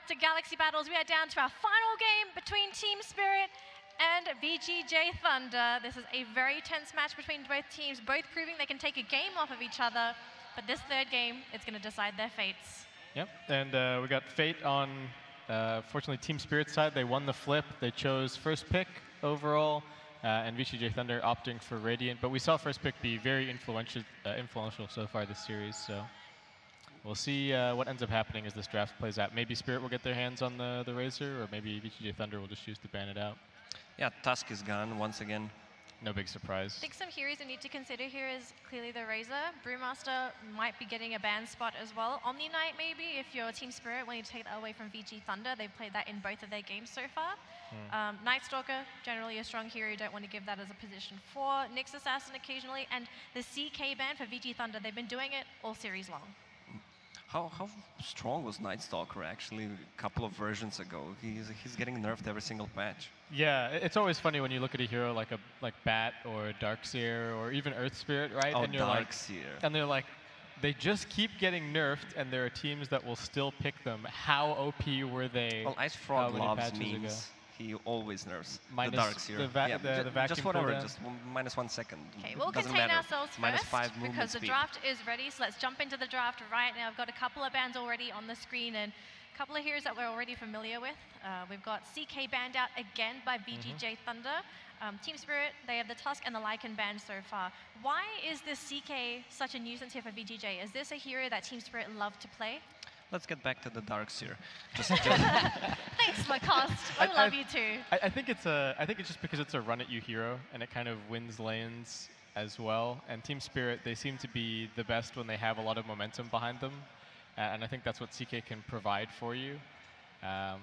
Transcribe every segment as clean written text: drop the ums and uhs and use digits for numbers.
to Galaxy Battles. We are down to our final game between Team Spirit and VGJ.Thunder. This is a very tense match between both teams, both proving they can take a game off of each other. But this third game, it's going to decide their fates. Yep, and we got Fate on, fortunately, Team Spirit's side. They won the flip. They chose first pick overall, and VGJ.Thunder opting for Radiant. But we saw first pick be very influential so far this series. So we'll see what ends up happening as this draft plays out. Maybe Spirit will get their hands on the Razor, or maybe VGJ.Thunder will just choose to ban it out. Yeah, Tusk is gone once again. No big surprise. I think some heroes you need to consider here is clearly the Razor. Brewmaster might be getting a ban spot as well. Omni Knight maybe, if you're Team Spirit, when you take that away from VG.Thunder. They've played that in both of their games so far. Night Stalker, generally a strong hero. You don't want to give that as a position 4. Nyx Assassin occasionally, and the CK ban for VG.Thunder. They've been doing it all series long. How strong was Night Stalker actually a couple of versions ago? He's getting nerfed every single patch. Yeah, it's always funny when you look at a hero like Bat or Darkseer or even Earth Spirit, right? Oh, and you're Darkseer. And they're like, they just keep getting nerfed, and there are teams that will still pick them. How OP were they? Well, Ice Frog loves memes memes. ago? He always nerfs Minus the Darkseer. the vacuum just whatever, cooldown. just -1 second. Okay, we'll Doesn't contain matter. ourselves Minus first 5 movement because the speed. draft is ready. So let's jump into the draft right now. I've got a couple of bans already on the screen and a couple of heroes that we're already familiar with. We've got CK banned out again by VGJ.Thunder. Team Spirit, they have the Tusk and the Lycan banned so far. Why is this CK such a nuisance here for VGJ? Is this a hero that Team Spirit love to play? Let's get back to the Darkseer. Thanks, Lacoste. I love you too. I think it's just because it's a run at you hero, and it kind of wins lanes as well. And Team Spirit, they seem to be the best when they have a lot of momentum behind them, and I think that's what CK can provide for you. I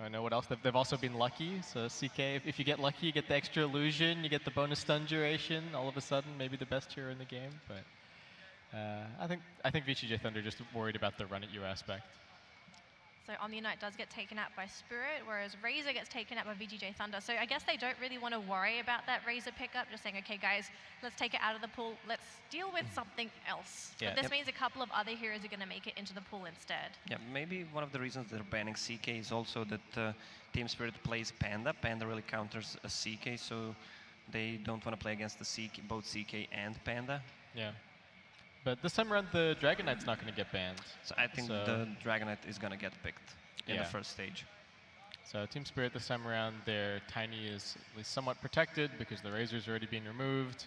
don't know what else. They've also been lucky. So CK, if you get lucky, you get the extra illusion, you get the bonus stun duration. All of a sudden, maybe the best hero in the game. But I think VGJ.Thunder just worried about the run at you aspect. So Omni Knight does get taken out by Spirit, whereas Razor gets taken out by VGJ.Thunder. So I guess they don't really want to worry about that Razor pickup, just saying, okay guys, let's take it out of the pool, let's deal with something else. Yeah. But this means a couple of other heroes are going to make it into the pool instead. Yeah, maybe one of the reasons they're banning CK is also that Team Spirit plays Panda. Panda really counters a CK, so they don't want to play against both CK and Panda. Yeah. But this time around, the Dragon Knight's not going to get banned. So I think the Dragon Knight is going to get picked in the first stage. So Team Spirit this time around, their Tiny is at least somewhat protected because the Razor's already been removed.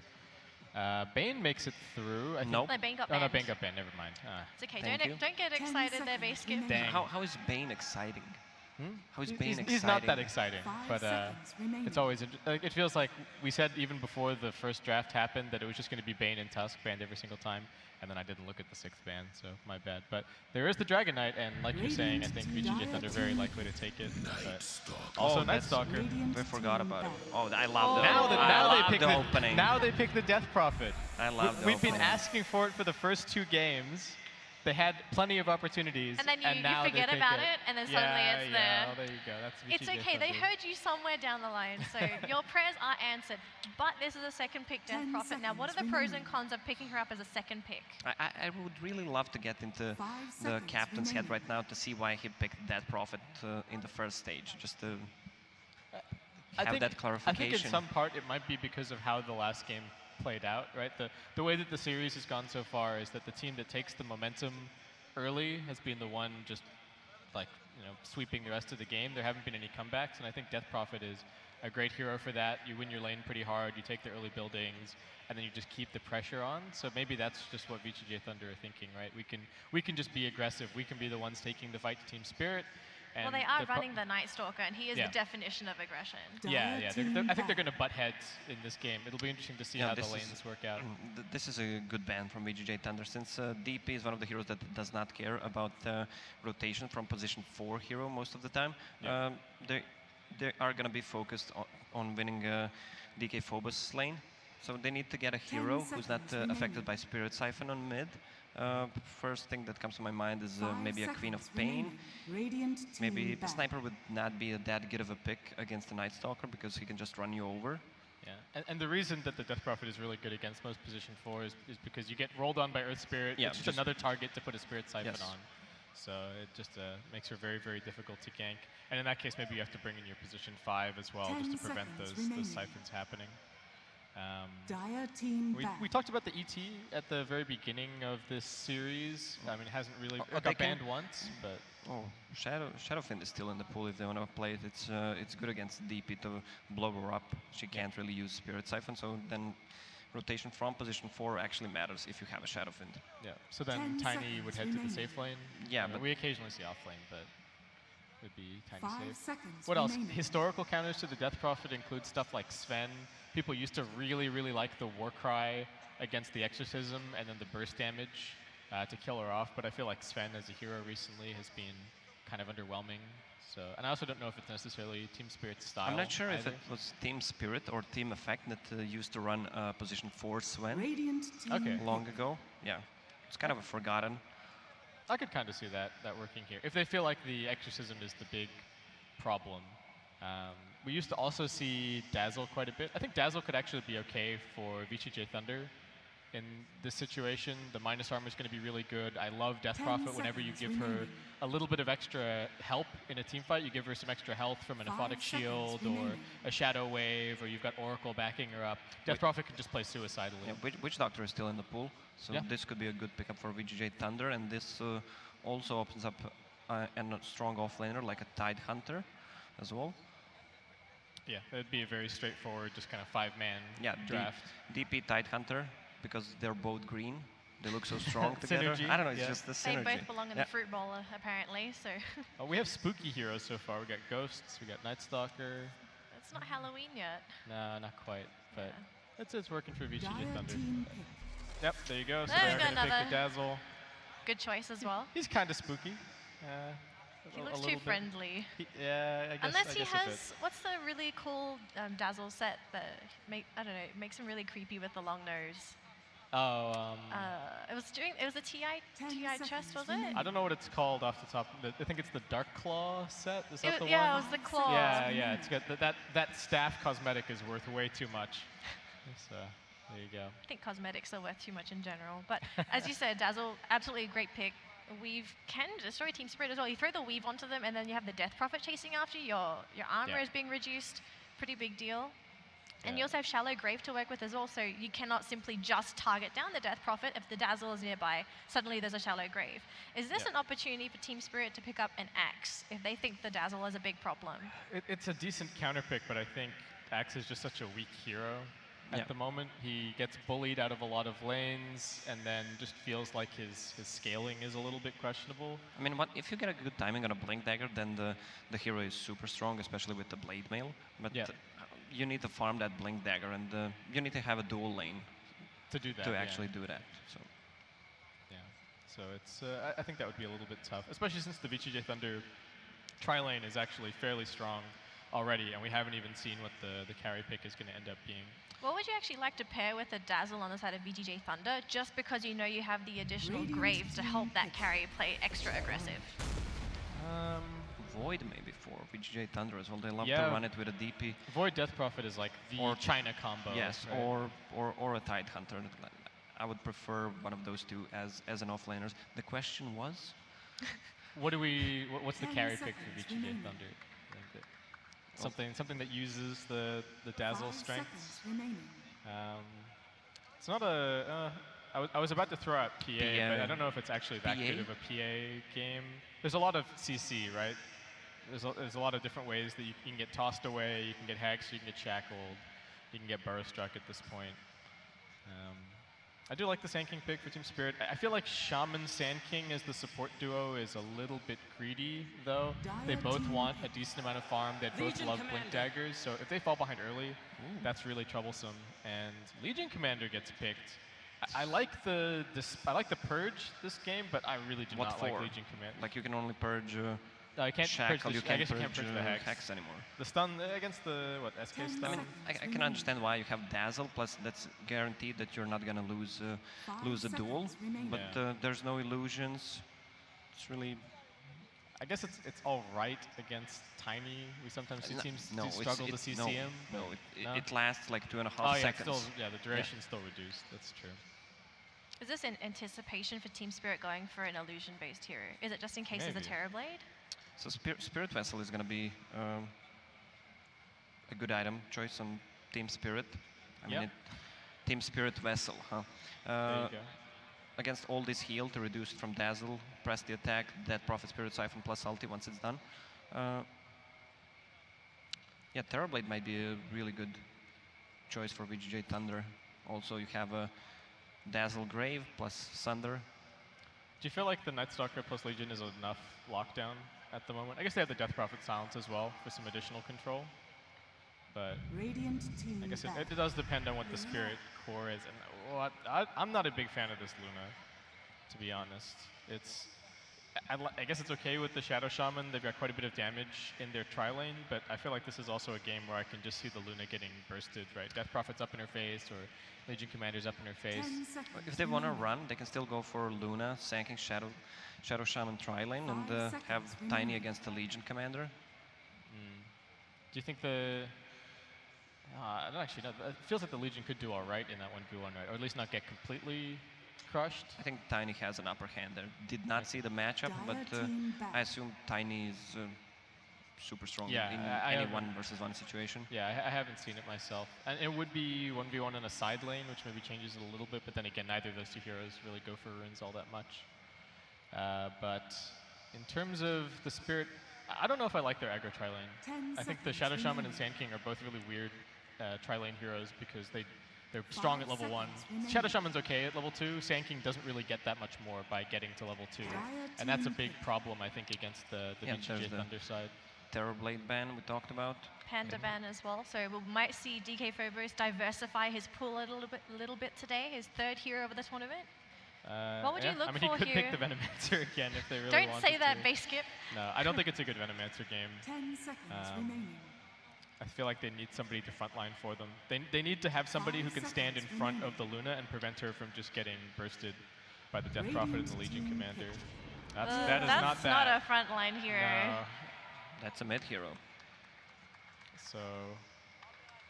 Bane makes it through. Nope. No, Bane got banned. Oh, no, Bane got banned. Never mind. It's okay. Don't get excited there, base skip. Dang. How is Bane exciting? How is Bane exciting? He's not that exciting, but it's always it feels like we said even before the first draft happened that it was just going to be Bane and Tusk banned every single time, and then I didn't look at the 6th ban, so my bad. But there is the Dragon Knight, and like you're saying, I think VGJ.Thunder very likely to take it. But also Night Stalker. We forgot about it. Oh, I love the opening. Now they pick the Death Prophet. I love the We've opening. been asking for it for the first 2 games. They had plenty of opportunities, And then you now forget they about it, and then suddenly it's there. Oh, there you go. That's It's okay, they heard you somewhere down the line, so your prayers are answered. But this is a 2nd pick Death Prophet. Now, what are the pros and cons of picking her up as a 2nd pick? I would really love to get into the captain's head right now to see why he picked Death Prophet in the first stage, just to have that clarification. I think in some part it might be because of how the last game played out, right? The way that the series has gone so far is that the team that takes the momentum early has been the one just like, sweeping the rest of the game. There haven't been any comebacks, and I think Death Prophet is a great hero for that. You win your lane pretty hard, you take the early buildings, and then you just keep the pressure on. So maybe that's just what VGJ.Thunder are thinking, right? We can just be aggressive. We can be the ones taking the fight to Team Spirit. Well, they are running the Night Stalker, and he is the definition of aggression. Yeah. I think they're going to butt heads in this game. It'll be interesting to see how the lanes work out. This is a good ban from VGJ.Thunder, since DP is one of the heroes that does not care about rotation from position 4 hero most of the time. Yeah. They are going to be focused on winning DK Phobos lane. So they need to get a hero who's not affected by Spirit Siphon on mid. First thing that comes to my mind is maybe a Queen of Pain. Maybe the Sniper would not be that good of a pick against the Night Stalker because he can just run you over. Yeah, and the reason that the Death Prophet is really good against most position 4 is because you get rolled on by Earth Spirit. Yeah, it's just another target to put a Spirit Siphon on. So it just makes her very, very difficult to gank. And in that case, maybe you have to bring in your position 5 as well, just to prevent those siphons happening. Dire team we talked about the ET at the very beginning of this series. I mean, it hasn't really it got banned once, but Shadowfiend is still in the pool if they want to play it. It's good against DP to blow her up. She can't really use Spirit Siphon, so then rotation from position 4 actually matters if you have a Shadowfiend. Yeah. So then Tiny would head to the safe lane. Yeah, but we occasionally see off lane, but it would be Tiny safe. What else? Historical counters to the Death Prophet include stuff like Sven. People used to really, really like the Warcry against the Exorcism and then the burst damage to kill her off, but I feel like Sven as a hero recently has been kind of underwhelming. So, and I also don't know if it's necessarily Team Spirit's style. I'm not sure either. if it was Team Spirit or Team Effect that used to run position 4 Sven long ago. Yeah, it's kind of a forgotten. I could kind of see that working here. If they feel like the Exorcism is the big problem. We used to also see Dazzle quite a bit. I think Dazzle could actually be okay for VGJ.Thunder in this situation. The minus armor is going to be really good. I love Death Prophet whenever you give her a little bit of extra help in a team fight. You give her some extra health from an Aphotic Shield or a Shadow Wave, or you've got Oracle backing her up. Death Prophet can just play suicidally. Yeah, Witch Doctor is still in the pool, so this could be a good pickup for VGJ.Thunder, and this also opens up a strong offlaner like a Tide Hunter as well. Yeah, that'd be a very straightforward, just kind of 5-man draft. DP Tide Hunter, because they're both green. They look so strong together. Synergy. I don't know, it's just the synergy. They both belong in the fruit bowl, apparently, so. We have spooky heroes so far. We got Ghosts, we got Night Stalker. It's not Halloween yet. No, not quite, but it's working for VGJ.Thunder. Yep, there you go. So There they're going to pick the Dazzle. Good choice as well. He's kind of spooky. He looks too friendly. Yeah, I guess. Unless he has, what's the really cool Dazzle set that I don't know, makes him really creepy with the long nose. Oh. It was a TI chest, was it? I don't know what it's called off the top. I think it's the Dark Claw set. Is that the one? Yeah, it was the claw. Yeah. It's got that staff cosmetic is worth way too much. So there you go. I think cosmetics are worth too much in general, but as you said, Dazzle, absolutely a great pick. Weave can destroy Team Spirit as well. You throw the Weave onto them, and then you have the Death Prophet chasing after you. Your armor is being reduced. Pretty big deal. And you also have Shallow Grave to work with as well, so you cannot simply just target down the Death Prophet. If the Dazzle is nearby, suddenly there's a Shallow Grave. Is this an opportunity for Team Spirit to pick up an Axe if they think the Dazzle is a big problem? It's a decent counter pick, but I think Axe is just such a weak hero. At the moment, he gets bullied out of a lot of lanes, and then just feels like his scaling is a little bit questionable. I mean, if you get a good timing on a Blink Dagger, then the hero is super strong, especially with the Blade Mail. But you need to farm that Blink Dagger, and you need to have a dual lane to do that. To actually do that. So. Yeah. So it's I think that would be a little bit tough, especially since the VGJ.Thunder tri-lane is actually fairly strong already, and we haven't even seen what the carry pick is going to end up being. What would you actually like to pair with a Dazzle on the side of VGJ.Thunder, just because you know you have the additional Graves to help that carry play extra aggressive? Void maybe for VGJ.Thunder as well. They love to run it with a DP. Void Death Prophet is like the China combo. Yes, right? or a Tide Hunter. I would prefer one of those two as an offlaners. The question was? What's the carry pick for VGJ.Thunder? Something that uses the Dazzle strengths. It's not a. I was about to throw out PA, but I don't know if it's actually that good of a PA game. There's a lot of CC, right? There's a lot of different ways that you can get tossed away. You can get hexed. You can get shackled. You can get burrow struck at this point. I do like the Sand King pick for Team Spirit. I feel like Shaman Sand King as the support duo is a little bit greedy, though. They both want a decent amount of farm. They both love Blink Daggers, so if they fall behind early, that's really troublesome. And Legion Commander gets picked. I like the Purge this game, but I really do not like Legion Commander. Like you can only purge. No, you can't Shackle, purge I guess you can't purge the hex anymore. The stun against the SK stun. I mean, I can understand why you have Dazzle. Plus, that's guaranteed that you're not gonna lose a duel. But there's no illusions. It's really. I guess it's all right against Tiny. We sometimes see teams struggle to CCM. It lasts like 2.5 seconds. The duration's still reduced. That's true. Is this in anticipation for Team Spirit going for an illusion-based hero? Is it just in case of the Terrorblade? So Spirit Vessel is going to be a good item choice on Team Spirit. I mean, Team Spirit Vessel, huh? There you go. Against all this heal to reduce it from Dazzle, press the attack, Dead Prophet, Spirit Siphon plus ulti once it's done. Yeah, Terrorblade might be a really good choice for VGJ.Thunder. Also, you have a Dazzle Grave plus Sunder. Do you feel like the Night Stalker plus Legion is enough lockdown at the moment? I guess they have the Death Prophet Silence as well for some additional control. But I guess it does depend on what the Spirit core is. And I'm not a big fan of this Luna, to be honest. I guess it's okay with the Shadow Shaman. They've got quite a bit of damage in their tri-lane, but I feel like this is also a game where I can just see the Luna getting bursted, right? Death Prophet's up in her face, or Legion Commander's up in her face. If they want to run, they can still go for Luna, Sanking Shadow Shaman tri-lane, and have Tiny against the Legion Commander. Do you think I don't actually know. It feels like the Legion could do all right in that 1v1, right? Or at least not get completely crushed. I think Tiny has an upper hand there. Did not see the matchup, but I assume Tiny is super strong in any 1v1 situation. Yeah, I haven't seen it myself. And it would be 1v1 in a side lane, which maybe changes it a little bit, but then again, neither of those two heroes really go for runes all that much. But in terms of the Spirit, I don't know if I like their aggro tri-lane. I think the Shadow Shaman and Sand King are both really weird tri-lane heroes because they're strong at level 1. Shadow Shaman's okay at level 2. Sand King doesn't really get that much more by getting to level 2. And that's a big problem, I think, against the VGJ.Thunder side. Terrorblade ban we talked about. Panda ban as well. So we might see DK Phobos diversify his pool a little bit today. His third hero of the tournament. What would you look for here? I mean, he could pick the Venomancer again if they really wanted to. Don't say that, base skip. No, I don't think it's a good Venomancer game. 10 seconds remaining. I feel like they need somebody to frontline for them. They need to have somebody who can stand in front of the Luna and prevent her from just getting bursted by the Death Prophet and the Legion Commander. That's not a frontline hero. No. That's a mid hero. So,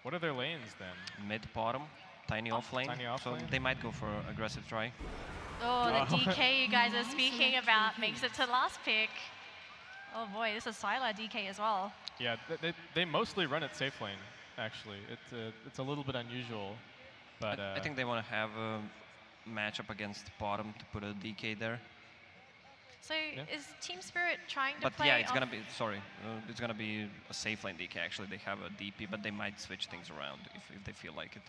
what are their lanes then? Mid bottom, Tiny off lane. So they might go for aggressive try. Oh, the DK you guys are speaking about makes it to last pick. Oh boy, this is Sylar DK as well. Yeah, they mostly run it safe lane, actually. It's a little bit unusual, but I think they want to have a matchup against bottom to put a DK there. So is Team Spirit trying to play? But yeah, it's gonna be it's gonna be a safe lane DK. Actually, they have a DP, but they might switch things around if they feel like it.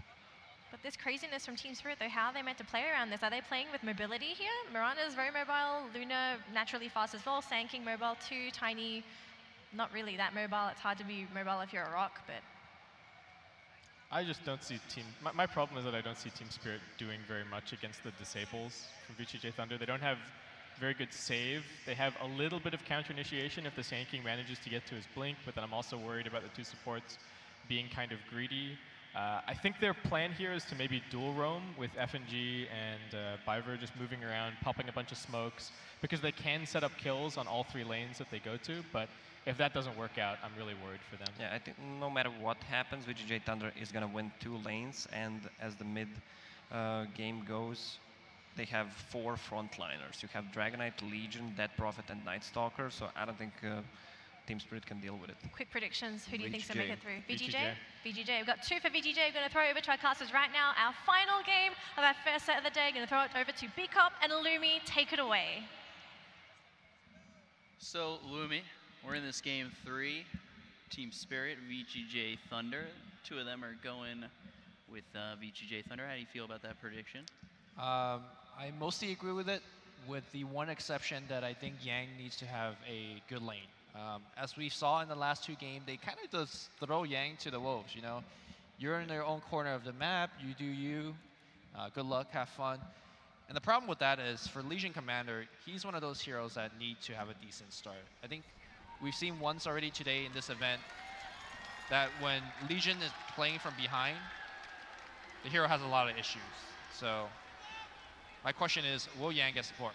But this craziness from Team Spirit, though, how are they meant to play around this? Are they playing with mobility here? Mirana is very mobile, Luna naturally fast as well, Sand King mobile too, Tiny not really that mobile. It's hard to be mobile if you're a rock, but... I just don't see my problem is that I don't see Team Spirit doing very much against the disables from VGJ.Thunder. They don't have very good save. They have a little bit of counter initiation if the Sand King manages to get to his blink, but then I'm also worried about the two supports being kind of greedy. I think their plan here is to maybe dual roam with FNG and Biver just moving around, popping a bunch of smokes, because they can set up kills on all three lanes that they go to, but if that doesn't work out, I'm really worried for them. Yeah, I think no matter what happens, VGJ.Thunder is going to win 2 lanes, and as the mid game goes, they have 4 frontliners. You have Dragonite, Legion, Dead Prophet, and Night Stalker, so I don't think Team Spirit can deal with it. Quick predictions, who do you think's going to make it through? VGJ? VGJ, we've got 2 for VGJ. We're going to throw it over to our casters right now. Our final game of our first set of the day, going to throw it over to B-Cop and Lumi. Take it away. So, Lumi, we're in this game 3. Team Spirit, VGJ.Thunder. 2 of them are going with VGJ.Thunder. How do you feel about that prediction? I mostly agree with it, with the one exception that I think Yang needs to have a good lane. As we saw in the last 2 games, they kind of just throw Yang to the wolves, you know. You're in their own corner of the map, you do you, good luck, have fun. And the problem with that is, for Legion Commander, he's one of those heroes that need to have a decent start. I think we've seen once already today in this event that when Legion is playing from behind, the hero has a lot of issues. So my question is, will Yang get support?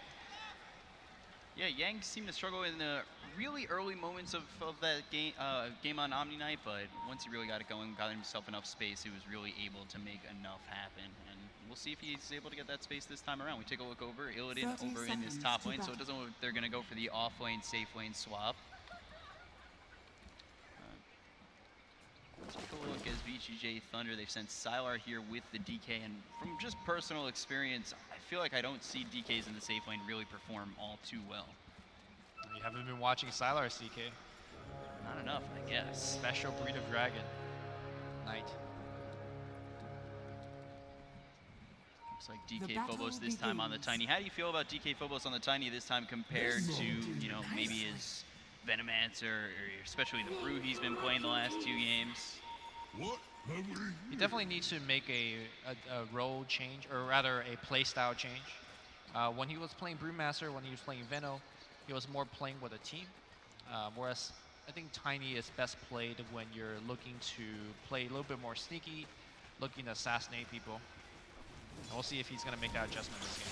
Yeah, Yang seemed to struggle in the really early moments of that game on Omni Night, but once he really got it going, got himself enough space, he was really able to make enough happen. And we'll see if he's able to get that space this time around. We take a look over, Illidan over in this top lane, so it doesn't look like they're going to go for the off lane, safe lane swap. Take a look as VGJ.Thunder, they've sent Sylar here with the DK, and from just personal experience, I feel like I don't see DKs in the safe lane really perform all too well. You haven't been watching Sylar, CK. Not enough, I guess. Special breed of dragon. Knight. Looks like DK Phobos this time on the Tiny. How do you feel about DK Phobos on the Tiny this time compared to, you know, maybe his Venomancer, or especially the Brew he's been playing the last 2 games? He definitely needs to make a role change, or rather a play style change. When he was playing Brewmaster, when he was playing Veno, he was more playing with a team. Whereas I think Tiny is best played when you're looking to play a little bit more sneaky, looking to assassinate people. And we'll see if he's going to make that adjustment this game.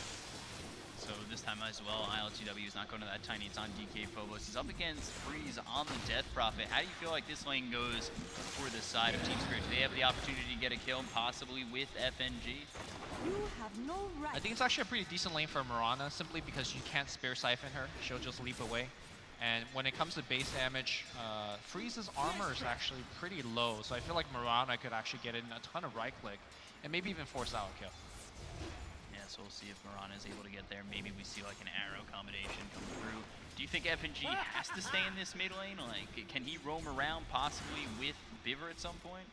So this time as well, ILTW is not going to that Tiny. It's on DK Phobos. He's up against Freeze on the Death Prophet. How do you feel like this lane goes for the side of Team Spirit? Do they have the opportunity to get a kill, possibly with FNG? You have no right. I think it's actually a pretty decent lane for Mirana, simply because you can't spare siphon her. She'll just leap away. And when it comes to base damage, Freeze's armor is actually pretty low, so I feel like Mirana could actually get in a ton of right click and maybe even force out a kill. Yeah, so we'll see if Mirana is able to get there. Maybe we see like an arrow combination come through. Do you think FNG has to stay in this mid lane? Like, can he roam around possibly with Biver at some point?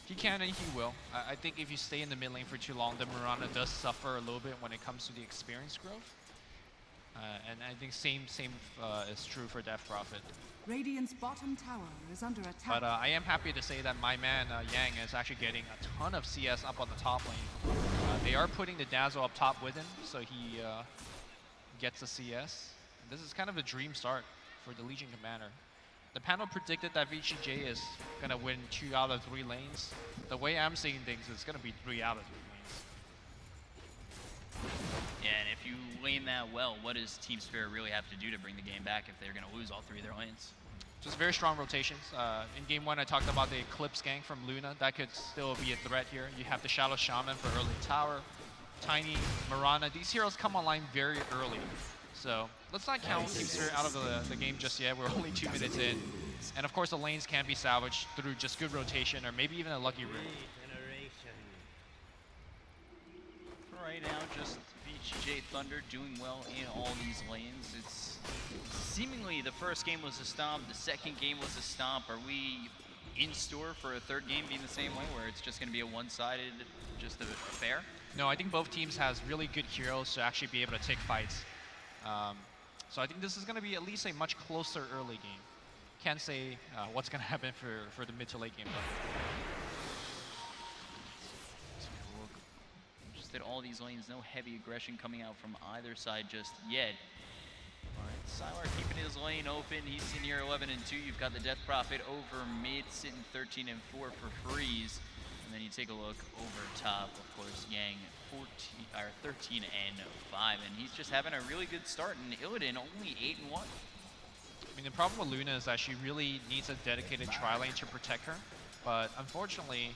He can and he will. I think if you stay in the mid lane for too long, then Mirana does suffer a little bit when it comes to the experience growth. And I think same is true for Death Prophet. Radiant's bottom tower is under attack. But I am happy to say that my man Yang is actually getting a ton of CS up on the top lane. They are putting the Dazzle up top with him, so he gets a CS. And this is kind of a dream start for the Legion Commander. The panel predicted that VGJ is going to win 2 out of 3 lanes. The way I'm seeing things, it's going to be 3 out of 3 lanes. Yeah, and if you lane that well, what does Team Spirit really have to do to bring the game back if they're going to lose all 3 of their lanes? Just very strong rotations. In game 1, I talked about the Eclipse gank from Luna. That could still be a threat here. You have the Shadow Shaman for early tower. Tiny, Mirana. These heroes come online very early. So let's not count Team Spirit out of the game just yet. We're only 2 minutes in. And of course, the lanes can be salvaged through just good rotation or maybe even a lucky root. Right now, just VGJ.Thunder doing well in all these lanes. It's seemingly the first game was a stomp, the second game was a stomp. Are we in store for a third game being the same way, where it's just going to be a one-sided, just a affair? No, I think both teams has really good heroes to actually be able to take fights. So I think this is going to be at least a much closer early game. Can't say what's going to happen for the mid to late game though. At all these lanes, no heavy aggression coming out from either side just yet. Alright, Sylar keeping his lane open. He's sitting here 11 and 2. You've got the Death Prophet over mid, sitting 13 and 4 for Freeze. And then you take a look over top, of course, Yang 13 and 5, and he's just having a really good start. And Illidan only 8 and 1. I mean, the problem with Luna is that she really needs a dedicated tri-lane to protect her. But unfortunately,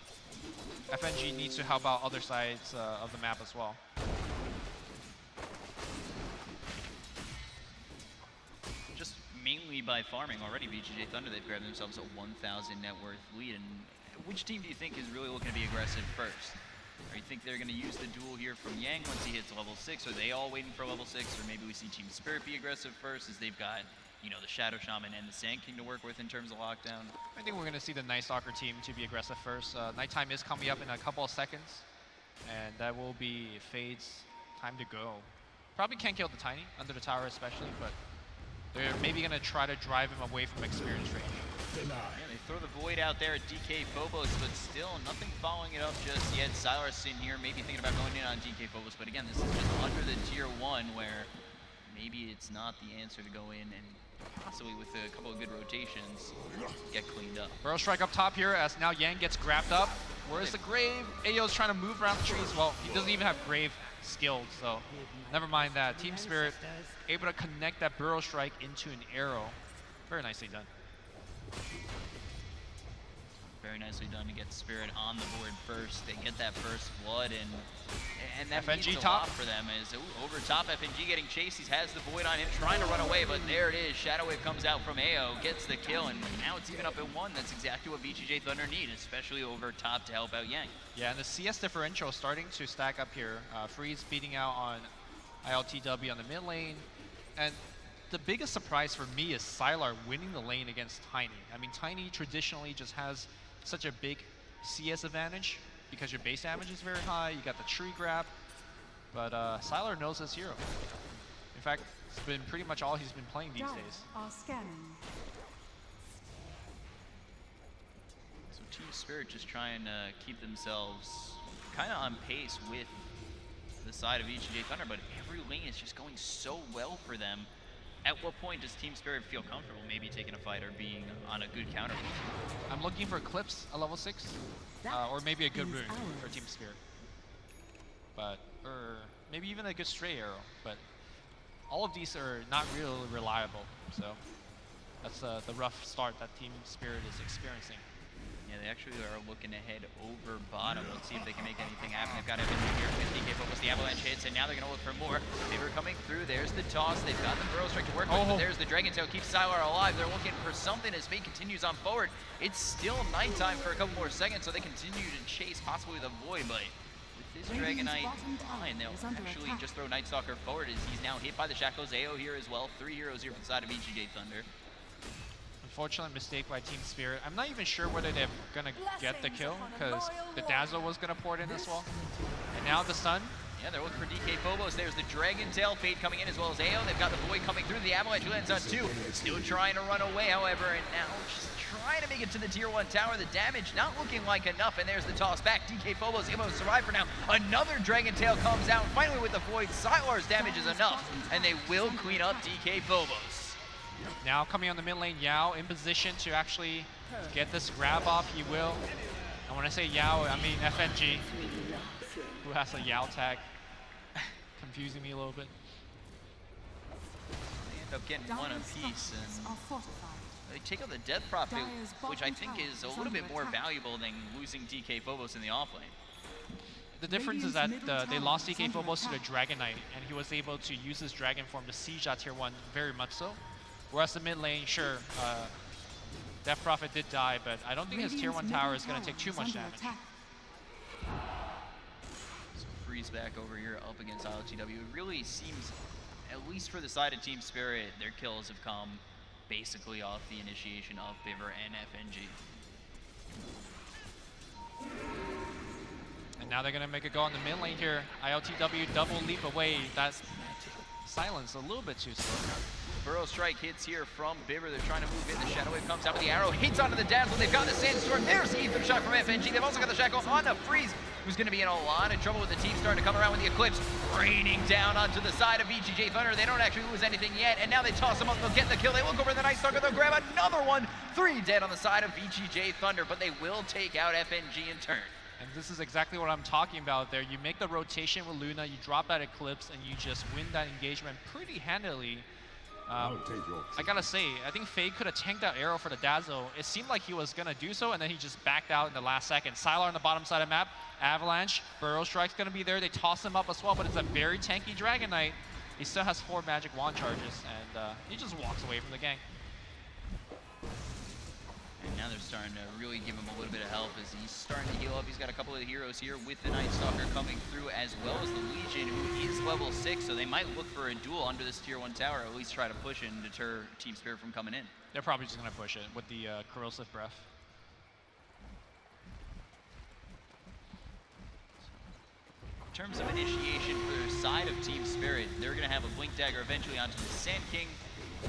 FNG needs to help out other sides of the map as well. Just mainly by farming already, VGJ.Thunder, they've grabbed themselves a 1,000 net worth lead. And which team do you think is really looking to be aggressive first? Or you think they're going to use the duel here from Yang once he hits level 6? Are they all waiting for level 6? Or maybe we see Team Spirit be aggressive first, as they've got, you know, the Shadow Shaman and the Sand King to work with in terms of lockdown? I think we're going to see the Night Stalker team to be aggressive first. Nighttime is coming up in a couple of seconds, and that will be Fade's time to go. Probably can't kill the Tiny, under the tower especially, but they're maybe going to try to drive him away from experience range. Yeah, they throw the Void out there at DK Phobos, but still nothing following it up just yet. Sylar's sitting here, maybe thinking about going in on DK Phobos, but again, this is just under the tier 1, where maybe it's not the answer to go in and possibly with a couple of good rotations get cleaned up. Burrow Strike up top here as now Yang gets grabbed up. Where's the Grave? Ayo's trying to move around the trees. Well, he doesn't even have Grave skilled, so never mind that. Team Spirit able to connect that Burrow Strike into an arrow. Very nicely done. Very nicely done to get Spirit on the board first. They get that first blood, and that FNG means a top. lot for them. Is over top, FNG getting chased. He has the void on him, trying to run away, but there it is. Shadow Wave comes out from AO, gets the kill, and now it's even up at 1. That's exactly what VGJ.Thunder need, especially over top to help out Yang. Yeah, and the CS differential starting to stack up here. Freeze beating out on ILTW on the mid lane, and the biggest surprise for me is Sylar winning the lane against Tiny. I mean, Tiny traditionally just has such a big CS advantage because your base damage is very high, you got the tree grab, but Sylar knows his hero. In fact, it's been pretty much all he's been playing these days. Are scanning. So Team Spirit just trying to keep themselves kind of on pace with the side of VGJ.Thunder, but every lane is just going so well for them. At what point does Team Spirit feel comfortable maybe taking a fight or being on a good counter? I'm looking for Eclipse at level 6, or maybe a good rune for Team Spirit. But, or maybe even a good stray arrow, but all of these are not really reliable, so that's the rough start that Team Spirit is experiencing. Yeah, they actually are looking to head over bottom. Let's see if they can make anything happen. They've got FNG here with DK Focus. The avalanche hits, and now they're going to look for more. They were coming through. There's the toss. They've got the Burrow Strike to work with, but there's the Dragon Tail. Keeps Sylar alive. They're looking for something as Fate continues on forward. It's still nighttime for a couple more seconds, so they continue to chase possibly the Void, but with this Dragon Knight fine, they'll actually just throw Night Stalker forward as he's now hit by the Shackles. AO here as well. 3 heroes here from the side of VGJ.Thunder. Unfortunate mistake by Team Spirit. I'm not even sure whether they're gonna get the kill because the Dazzle was gonna pour it in as well. And now the stun. Yeah, they're looking for DK Phobos. There's the Dragon Tail. Fate coming in as well as AO. They've got the Void coming through. The Avalanche lands on 2. Still trying to run away, however, and now just trying to make it to the tier 1 tower. The damage not looking like enough, and there's the toss back. DK Phobos able to survive for now. Another Dragon Tail comes out. Finally with the Void, Sylar's damage is enough, and they will clean up DK Phobos. Now coming on the mid lane, Yao in position to actually get this grab off. He will. And when I say Yao, I mean FNG, who has a Yao tag. Confusing me a little bit. They end up getting one apiece, and they take out the Death Prophet, which I think is a little bit more valuable than losing DK Phobos in the offlane. The difference is that they lost DK Phobos to the Dragon Knight, and he was able to use his Dragon form to siege that tier 1 very much so. Whereas the mid lane, sure, Death Prophet did die, but I don't think his tier 1 tower is going to take too much damage. So Freeze back over here up against ILTW. It really seems, at least for the side of Team Spirit, their kills have come basically off the initiation of Biver and FNG. And now they're going to make a go on the mid lane here. ILTW double leap away. That's silence a little bit too slow. Burrow Strike hits here from Biver. They're trying to move in. The Shadow Wave comes out with the arrow, hits onto the Dazzle. They've got the Sandstorm. There's the Ether Shot from FNG. They've also got the Shackle on the Freeze, who's going to be in a lot of trouble with the team starting to come around with the Eclipse. Raining down onto the side of VGJ.Thunder. They don't actually lose anything yet, and now they toss him up. They'll get the kill. They look over the Night Stalker. They'll grab another one. 3 dead on the side of VGJ.Thunder, but they will take out FNG in turn. And this is exactly what I'm talking about there. You make the rotation with Luna, you drop that Eclipse, and you just win that engagement pretty handily. I gotta say, I think Faye could have tanked that arrow for the Dazzle. It seemed like he was gonna do so, and then he just backed out in the last second. Sylar on the bottom side of the map, Avalanche, Burrow Strike's gonna be there. They toss him up as well, but it's a very tanky Dragon Knight. He still has 4 magic wand charges, and he just walks away from the gang. And now they're starting to really give him a little bit of help as he's starting to heal up. He's got a couple of heroes here with the Night Stalker coming through, as well as the Legion, who is level 6, so they might look for a duel under this tier 1 tower, or at least try to push and deter Team Spirit from coming in. They're probably just gonna push it with the Corrosive Breath. In terms of initiation for the side of Team Spirit, they're gonna have a Blink Dagger eventually onto the Sand King,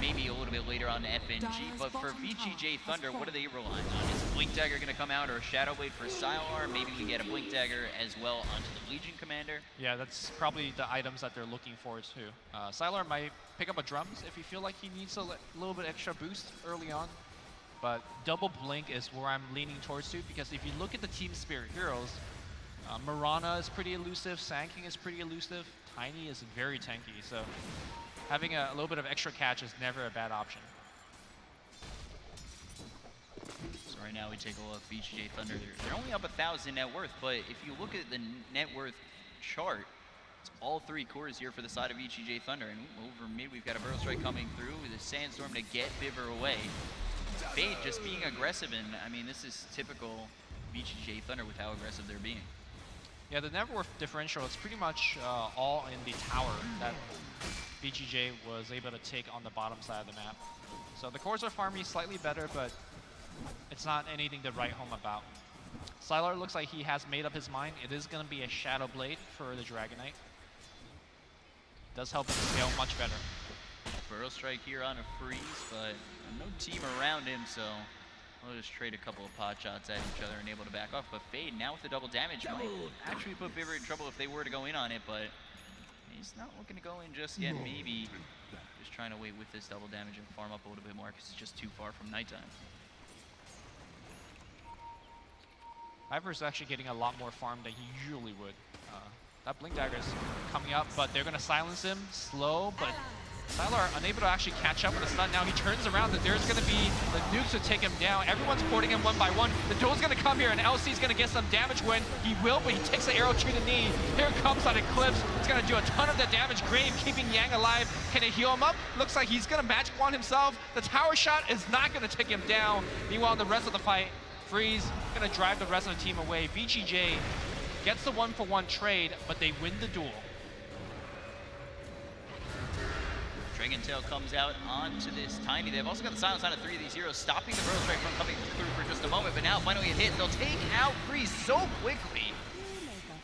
maybe a little bit later on FNG, but for VGJ.Thunder, what are they relying on? Is Blink Dagger going to come out, or Shadow Blade for Sylar? Maybe we get a Blink Dagger as well onto the Legion Commander? Yeah, that's probably the items that they're looking for too. Sylar might pick up a Drums if you feel like he needs a little bit extra boost early on, but double Blink is where I'm leaning towards too, because if you look at the Team Spirit heroes, Mirana is pretty elusive, Sand King is pretty elusive, Tiny is very tanky, so having a little bit of extra catch is never a bad option. So right right now we take a look. VGJ.Thunder, they're only up 1,000 net worth, but if you look at the net worth chart, it's all 3 cores here for the side of VGJ.Thunder. And over mid, we've got a Burrow Strike coming through with a Sandstorm to get Biver away. Fade just being aggressive, and I mean, this is typical VGJ.Thunder with how aggressive they're being. Yeah, the net worth differential is pretty much all in the tower that VGJ was able to take on the bottom side of the map. So the cores are farming slightly better, but it's not anything to write home about. Sylar looks like he has made up his mind. It is going to be a Shadow Blade for the Dragonite. Does help him scale much better. Burrow Strike here on a freeze, but no team around him, so we'll just trade a couple of pot shots at each other and able to back off. But Fade now with the double damage might actually put Biver in trouble if they were to go in on it, but he's not looking to go in just yet. Maybe just trying to wait with this double damage and farm up a little bit more because it's just too far from nighttime. Ivor's actually getting a lot more farm than he usually would. That Blink Dagger is coming up, but they're going to silence him slow, but Sylar unable to actually catch up with the stun. Now he turns around, that there's going to be the nukes to take him down. Everyone's porting him one by one. The duel's going to come here, and LC's going to get some damage win. He will, but he takes the arrow to the knee. Here comes that Eclipse. It's going to do a ton of the damage. Grave keeping Yang alive. Can it heal him up? Looks like he's going to magic wand himself. The tower shot is not going to take him down. Meanwhile, the rest of the fight, Freeze going to drive the rest of the team away. VGJ gets the 1-for-1 trade, but they win the duel. Dragon Tail comes out onto this Tiny. They've also got the silence on 3 of these heroes, stopping the Burrow Strike from coming through for just a moment, but now finally it hits. They'll take out Freeze so quickly.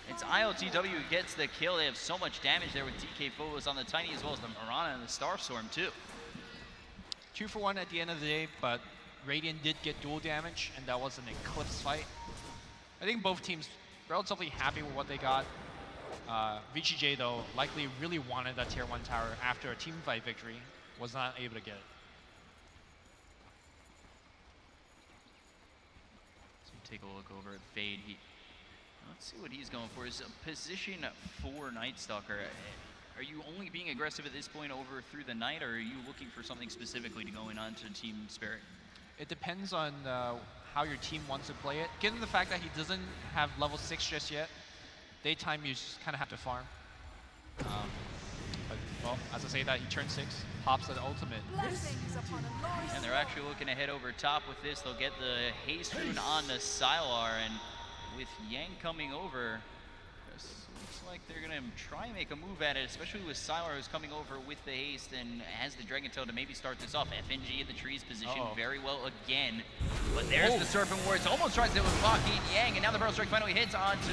It's ILTW who gets the kill. They have so much damage there with DK Phobos on the Tiny, as well as the Mirana and the Starstorm too. 2-for-1 at the end of the day, but Radiant did get dual damage, and that was an Eclipse fight. I think both teams relatively happy with what they got. VGJ, though, likely really wanted that Tier 1 tower after a team fight victory, was not able to get it. So take a look over at Fade. Let's see what he's going for. Is a position for Night Stalker. Are you only being aggressive at this point over through the night, or are you looking for something specifically to go in onto Team Spirit? It depends on how your team wants to play it. Given the fact that he doesn't have level 6 just yet, daytime you just kind of have to farm. But, well, as I say that, he turns 6, pops the ultimate. And they're actually looking to head over top with this. They'll get the haste rune on the Sylar, and with Yang coming over, looks like they're going to try and make a move at it, especially with Sylar, who's coming over with the haste and has the Dragon Tail to maybe start this off. FNG in the trees positioned very well again. But there's the Serpent Wards. Almost tries to block Yang, and now the Burrow Strike finally hits onto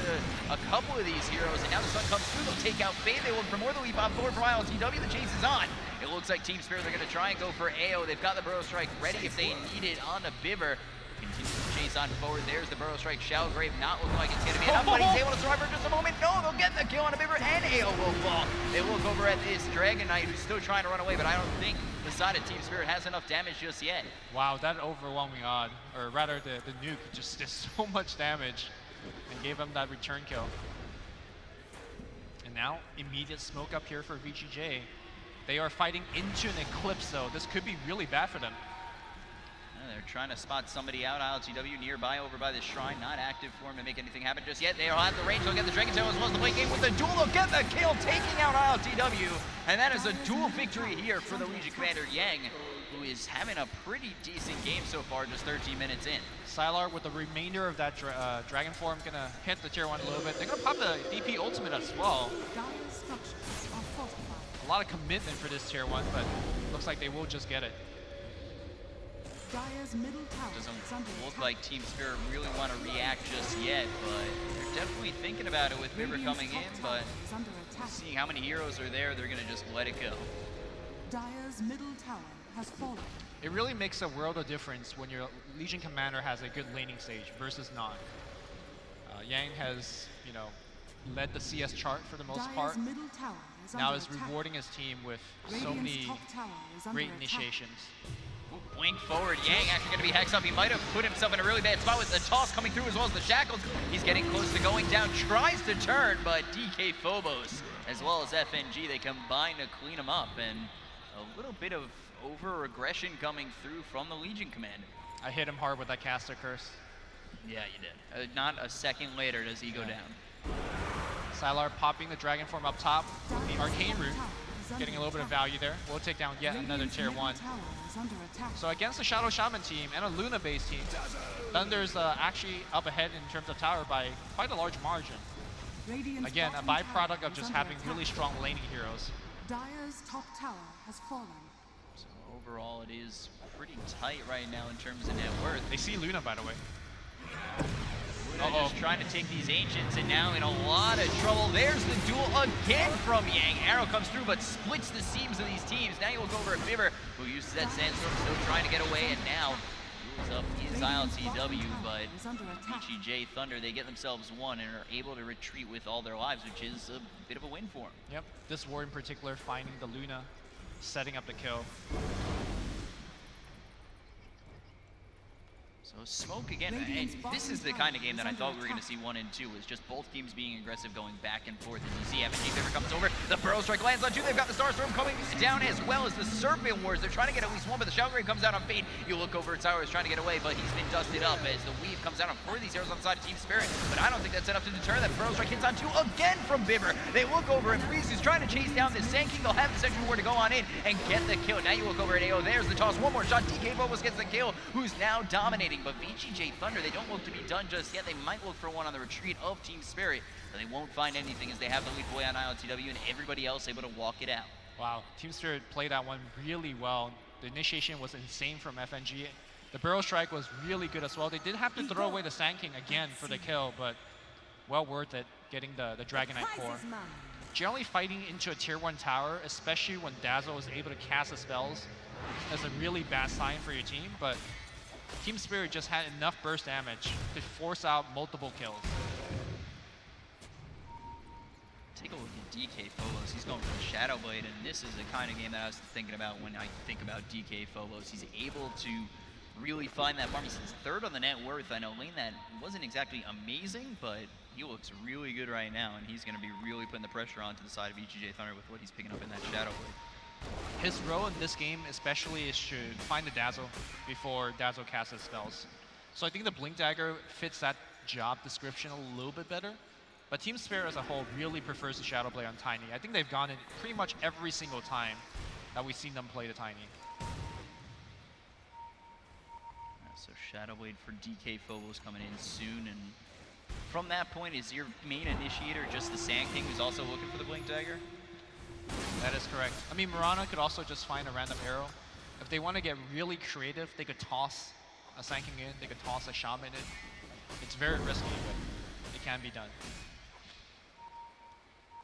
a couple of these heroes, and now the sun comes through. They'll take out Fade. They look for more than we pop forward for ILTW. The chase is on. It looks like Team Spirit, they're going to try and go for AO. They've got the Burrow Strike ready if they need it on the Biver. Continues to chase on forward. There's the Burrow Strike. Shell Grave not looking like it's going to be enough, but he's able to survive for just a moment. No, they'll get the kill on a Biver, and AO will fall. They look over at this Dragon Knight, who's still trying to run away, but I don't think the side of Team Spirit has enough damage just yet. Wow, that overwhelming odd, or rather the nuke just did so much damage and gave him that return kill. And now, immediate smoke up here for VGJ. They are fighting into an Eclipse, though. This could be really bad for them. They're trying to spot somebody out. ILTW nearby over by the shrine. Not active for him to make anything happen just yet. They'll have the range. They'll get the Dragon Tail as well as the play game with the duel. They'll get the kill, taking out ILTW. And that is a dual victory here for the Legion Commander Yang, who is having a pretty decent game so far, just 13 minutes in. Sylar with the remainder of that Dragon form gonna hit the Tier 1 a little bit. They're gonna pop the DP ultimate as well. A lot of commitment for this Tier 1, but looks like they will just get it. Doesn't look like Team Spirit really want to react just yet, but they're definitely thinking about it with Biver coming in, but seeing how many heroes are there, they're going to just let it go. Dire's middle tower has fallen. It really makes a world of difference when your Legion Commander has a good laning stage versus not. Yang has, you know, led the CS chart for the most part. Now is rewarding his team with so many great initiations. Blink forward, Yang actually going to be hexed up. He might have put himself in a really bad spot with the toss coming through as well as the shackles. He's getting close to going down, tries to turn, but DK Phobos as well as FNG, they combine to clean him up, and a little bit of over-aggression coming through from the Legion Commander. I hit him hard with that caster curse. Yeah, you did. Not a second later does he go down. Sylar popping the Dragon Form up top. The Arcane Root, getting a little bit of value there. We'll take down yet another tier 1. So against the Shadow Shaman team and a Luna-based team, Thunder's actually up ahead in terms of tower by quite a large margin. Again, a byproduct of just having really strong laning heroes. Dire's top tower has fallen. So overall, it is pretty tight right now in terms of net worth. They see Luna, by the way. Luna just trying to take these Ancients, and now in a lot of trouble. There's the duel again from Yang. Arrow comes through, but splits the seams of these teams. Now you will go over at Bibber, who uses that Sandstorm, still trying to get away, and now duels up is ILTW, but VGJ.Thunder, they get themselves one and are able to retreat with all their lives, which is a bit of a win for them. Yep, this war in particular, finding the Luna, setting up the kill. So Smoke again, this is the kind of game that I thought we were going to see 1 and 2, was just both teams being aggressive, going back and forth. As you see, FNG Bibber comes over, the Burrow Strike lands on 2, they've got the Starstorm coming down as well as the Serpent Wars. They're trying to get at least 1, but the Shout Grave comes out on Fate. You look over at Tower, is trying to get away, but he's been dusted up as the Weave comes out on 4 of these heroes on the side of Team Spirit. But I don't think that's enough to deter that. Burrow Strike hits on 2 again from Bibber. They look over and Freeze is trying to chase down this Sand King. They'll have the Sentry Ward to go on in and get the kill. Now you look over at AO, there's the toss, 1 more shot. DK Phobos gets the kill, who's now dominating, but VGJ.Thunder, they don't look to be done just yet. They might look for one on the retreat of Team Spirit, but they won't find anything as they have the lead away on ILTW and everybody else able to walk it out. Wow, Team Spirit played that one really well. The initiation was insane from FNG. The Burrow Strike was really good as well. They did have to throw away the Sand King again for the kill, but well worth it getting the Dragonite core. Generally fighting into a tier 1 tower, especially when Dazzle is able to cast the spells, is a really bad sign for your team, but Team Spirit just had enough burst damage to force out multiple kills. Take a look at DK Phobos. He's going for the Shadow Blade, and this is the kind of game that I was thinking about when I think about DK Phobos. He's able to really find that farm. He's 3rd on the net worth. I know lane that wasn't exactly amazing, but he looks really good right now, and he's going to be really putting the pressure onto the side of VGJ.Thunder with what he's picking up in that Shadow Blade. His role in this game especially is to find the Dazzle before Dazzle casts his spells. So I think the Blink Dagger fits that job description a little bit better. But Team Spirit as a whole really prefers the Shadow Blade on Tiny. I think they've gone in pretty much every single time that we've seen them play the Tiny. So Shadow Blade for DK Phobos coming in soon, and from that point, is your main initiator just the Sand King who's also looking for the Blink Dagger? That is correct. I mean, Mirana could also just find a random arrow. If they want to get really creative, they could toss a Sand King in, they could toss a Shaman in. It's very risky, but it can be done.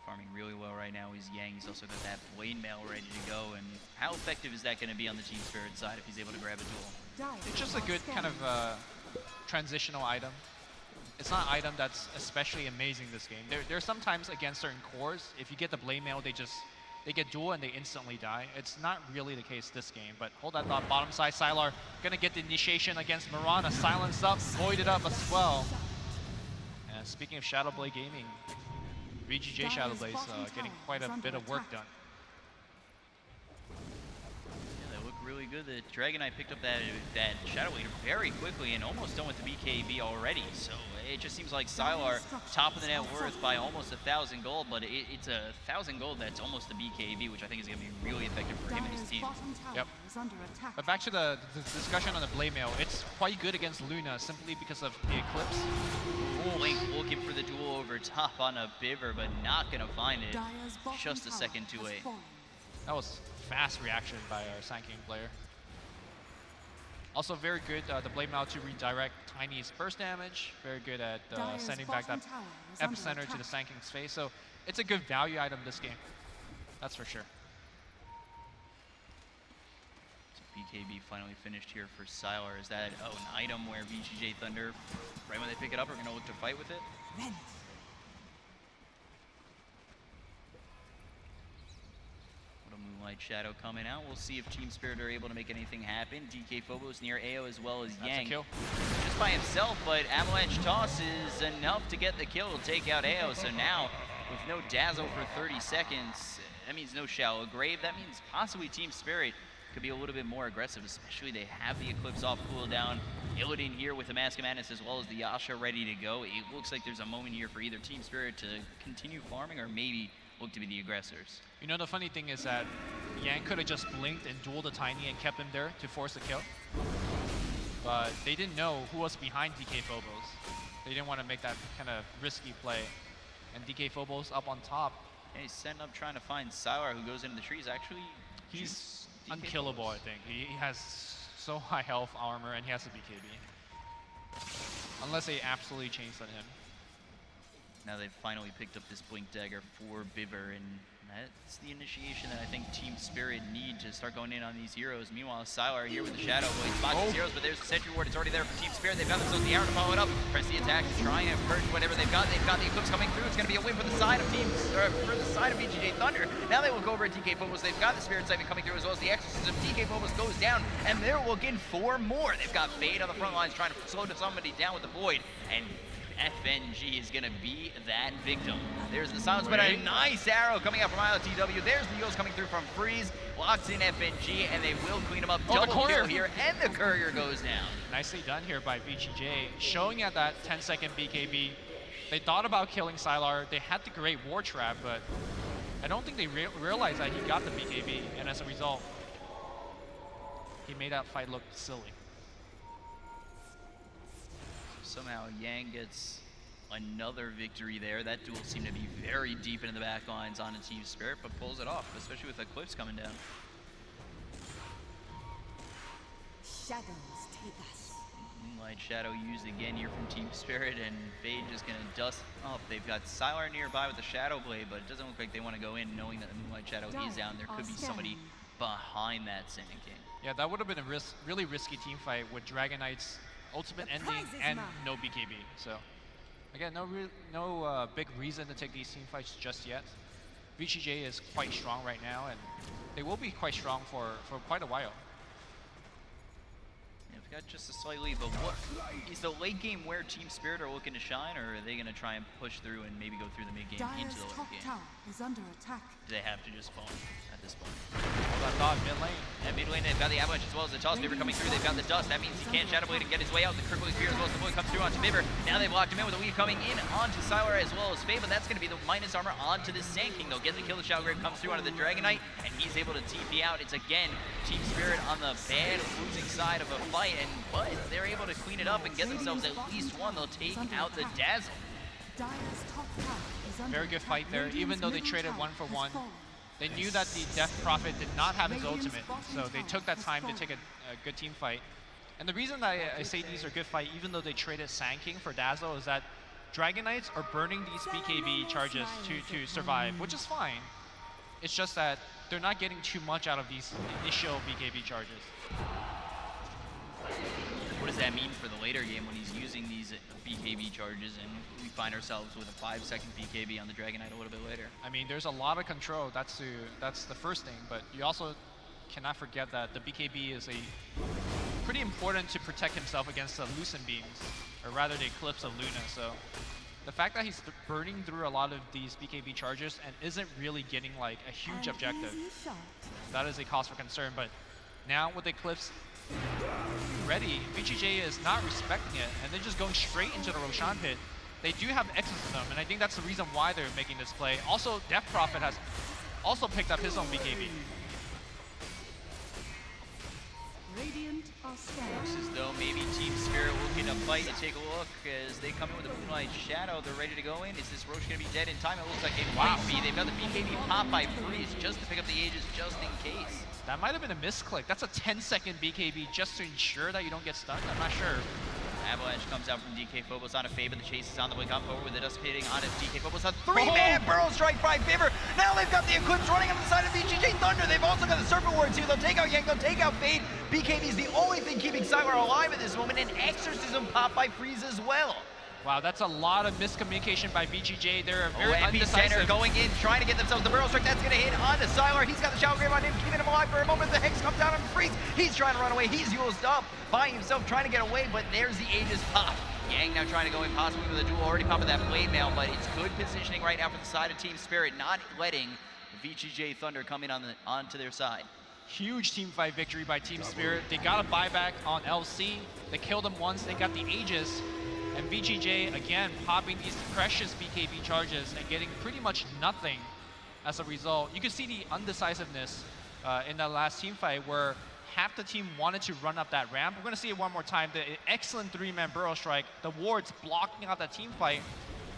Farming really well right now is Yang. He's also got that Blade Mail ready to go, and how effective is that going to be on the Team Spirit side if he's able to grab a duel? It's just a good kind of transitional item. It's not an item that's especially amazing this game. There's sometimes against certain cores, if you get the Blade Mail, they get duel and they instantly die. It's not really the case this game, but hold that thought. Bottom side, Sylar gonna get the initiation against Mirana. Silence up, voided up as well. And speaking of Shadow Blade Gaming, VGJ Shadow Blade's getting quite a bit of work done. Yeah, they look really good. The Dragonite picked up that Shadow Blade very quickly and almost done with the BKB already. So it just seems like Sylar top of the net worth by almost 1,000 gold, but it's 1,000 gold that's almost the BKB, which I think is going to be really effective for him and his team. Yep. But back to the discussion on the Blade Mail, it's quite good against Luna simply because of the Eclipse. Link looking for the duel over top on a Bibber, but not going to find it. Just a second too late. That was fast reaction by our Sand King player. Also very good, the Blade Mail to redirect Tiny's burst damage. Very good at sending back that epicenter to the Sand King's face. So it's a good value item this game. That's for sure. So BKB finally finished here for Sylar. Is that an item where VGJ.Thunder, right when they pick it up, are going to look to fight with it? Moonlight Shadow coming out. We'll see if Team Spirit are able to make anything happen. DK Phobos near AO as well as Yang. Kill. Just by himself, but Avalanche Toss is enough to get the kill to take out AO. So now, with no Dazzle for 30 seconds, that means no Shallow Grave. That means possibly Team Spirit could be a little bit more aggressive, especially they have the Eclipse off cooldown. Illidan here with the Mask of Madness as well as the Yasha ready to go. It looks like there's a moment here for either Team Spirit to continue farming or maybe look to be the aggressors. You know, the funny thing is that Yang could have just blinked and dueled the Tiny and kept him there to force the kill. But they didn't know who was behind DK Phobos. They didn't want to make that kind of risky play. And DK Phobos up on top. And he's setting up trying to find Sylar, who goes into the trees. Actually, he's unkillable, I think. He has so high health, armor, and he has a BKB. Unless they absolutely changed on him. Now they've finally picked up this Blink Dagger for Biver, and that's the initiation that I think Team Spirit need to start going in on these heroes. Meanwhile, Sylar here with the Shadow Blade boxes heroes, but there's the Sentry Ward. It's already there for Team Spirit. They've got themselves the arrow to follow it up. Press the attack, trying to purge whatever they've got. They've got the Eclipse coming through. It's going to be a win for the side of VGJ.Thunder. Now they look over at DK Phobos. They've got the Spirit Siphon coming through as well as the Exorcism. DK Phobos goes down, and they're looking for more. They've got Fade on the front lines trying to slow somebody down with the Void, and FNG is going to be that victim. There's the silence, but a nice arrow coming out from ILTW. There's the heals coming through from Freeze. Locks in FNG, and they will clean him up. Double kill here, and the courier goes down. Nicely done here by VGJ, showing at that 10-second BKB. They thought about killing Sylar. They had the great War Trap, but I don't think they realized that he got the BKB, and as a result, he made that fight look silly. Somehow Yang gets another victory there. That duel seemed to be very deep into the back lines on a Team Spirit, but pulls it off, especially with Eclipse coming down. Shadows take us. Moonlight Shadow used again here from Team Spirit, and Fade just gonna dust up. They've got Sylar nearby with the Shadow Blade, but it doesn't look like they want to go in knowing that the Moonlight Shadow is down. There could be somebody behind that Sending King. Yeah, that would have been a really risky team fight with Dragon Knight's ultimate ending and no BKB. So again, no big reason to take these team fights just yet. VGJ is quite strong right now, and they will be quite strong for quite a while. Yeah, we've got just a slight lead, but what is the late game where Team Spirit are looking to shine, or are they going to try and push through and maybe go through the mid game into the late game? Tower is under attack. Do they have to just spawn at this point? Well, I thought mid lane. At mid lane, they've got the Avalanche as well as the Toss. Biver coming through, they've got the Dust. That means he can't Shadow Blade and get his way out. The Crippling Spear as well as the Void comes through onto Biver. Now they've locked him in with a weave coming in onto Sylar as well as Faye, but that's going to be the minus armor onto the Sand King. They'll get the kill. The Shadow Grave comes through onto the Dragon Knight, and he's able to TP out. It's again Team Spirit on the bad losing side of a fight, but they're able to clean it up and get themselves at least one. They'll take out the Dazzle. Very good fight there, even though they traded 1-for-1. They knew that the Death Prophet did not have his ultimate, so they took that time to take a good team fight. And the reason that I say these are good fight, even though they traded Sand King for Dazzle, is that Dragon Knights are burning these BKB charges to survive, which is fine. It's just that they're not getting too much out of these initial BKB charges. What does that mean for the later game when he's using these BKB charges and we find ourselves with a 5-second BKB on the Dragon Knight a little bit later? I mean, there's a lot of control. That's the first thing, but you also cannot forget that the BKB is pretty important to protect himself against the Lucent Beams, or rather the Eclipse of Luna. So the fact that he's burning through a lot of these BKB charges and isn't really getting like a huge objective, that is a cause for concern. But now with the Eclipse ready, VGJ is not respecting it, and they're just going straight into the Roshan pit. They do have Exorcism, and I think that's the reason why they're making this play. Also, Death Prophet has also picked up his own BKB. Radiant are Looks as though maybe Team Spirit looking to fight. You take a look as they come in with a Moonlight Shadow. They're ready to go in. Is this Roche going to be dead in time? It looks like it might be. They've got the BKB pop by Freeze just to pick up the Aegis just in case. That might have been a misclick. That's a 10-second BKB just to ensure that you don't get stunned. I'm not sure. Avalanche comes out from DK Phobos on a Faye, but the chase is on the way. Come forward with the Dust hitting on it. DK Phobos, a 3-man Burrow Strike by Biver. Now they've got the Eclipse running on the side of VGJ.Thunder. They've also got the Serpent Wards here. They'll take out Yang, they'll take out Fade. BKB is the only thing keeping Sylar alive at this moment, and Exorcism pop by Freeze as well. Wow, that's a lot of miscommunication by VGJ. They're very undecisive. Center going in, trying to get themselves the Burrow Strike. That's going to hit onto Sylar. He's got the Shadow Grave on him, keeping him alive for a moment. The Hex comes down on Freeze. He's trying to run away. He's used up by himself, trying to get away, but there's the Aegis pop. Yang now trying to go in, possibly with a duel, already popping that Blade Mail, but it's good positioning right now for the side of Team Spirit, not letting VGJ.Thunder come in onto their side. Huge team fight victory by Team Spirit. They got a buyback on LC. They killed them once. They got the Aegis. And VGJ, again, popping these precious BKB charges and getting pretty much nothing as a result. You can see the undecisiveness in that last team fight where half the team wanted to run up that ramp. We're going to see it one more time. The excellent three-man burrow strike. The wards blocking out that team fight.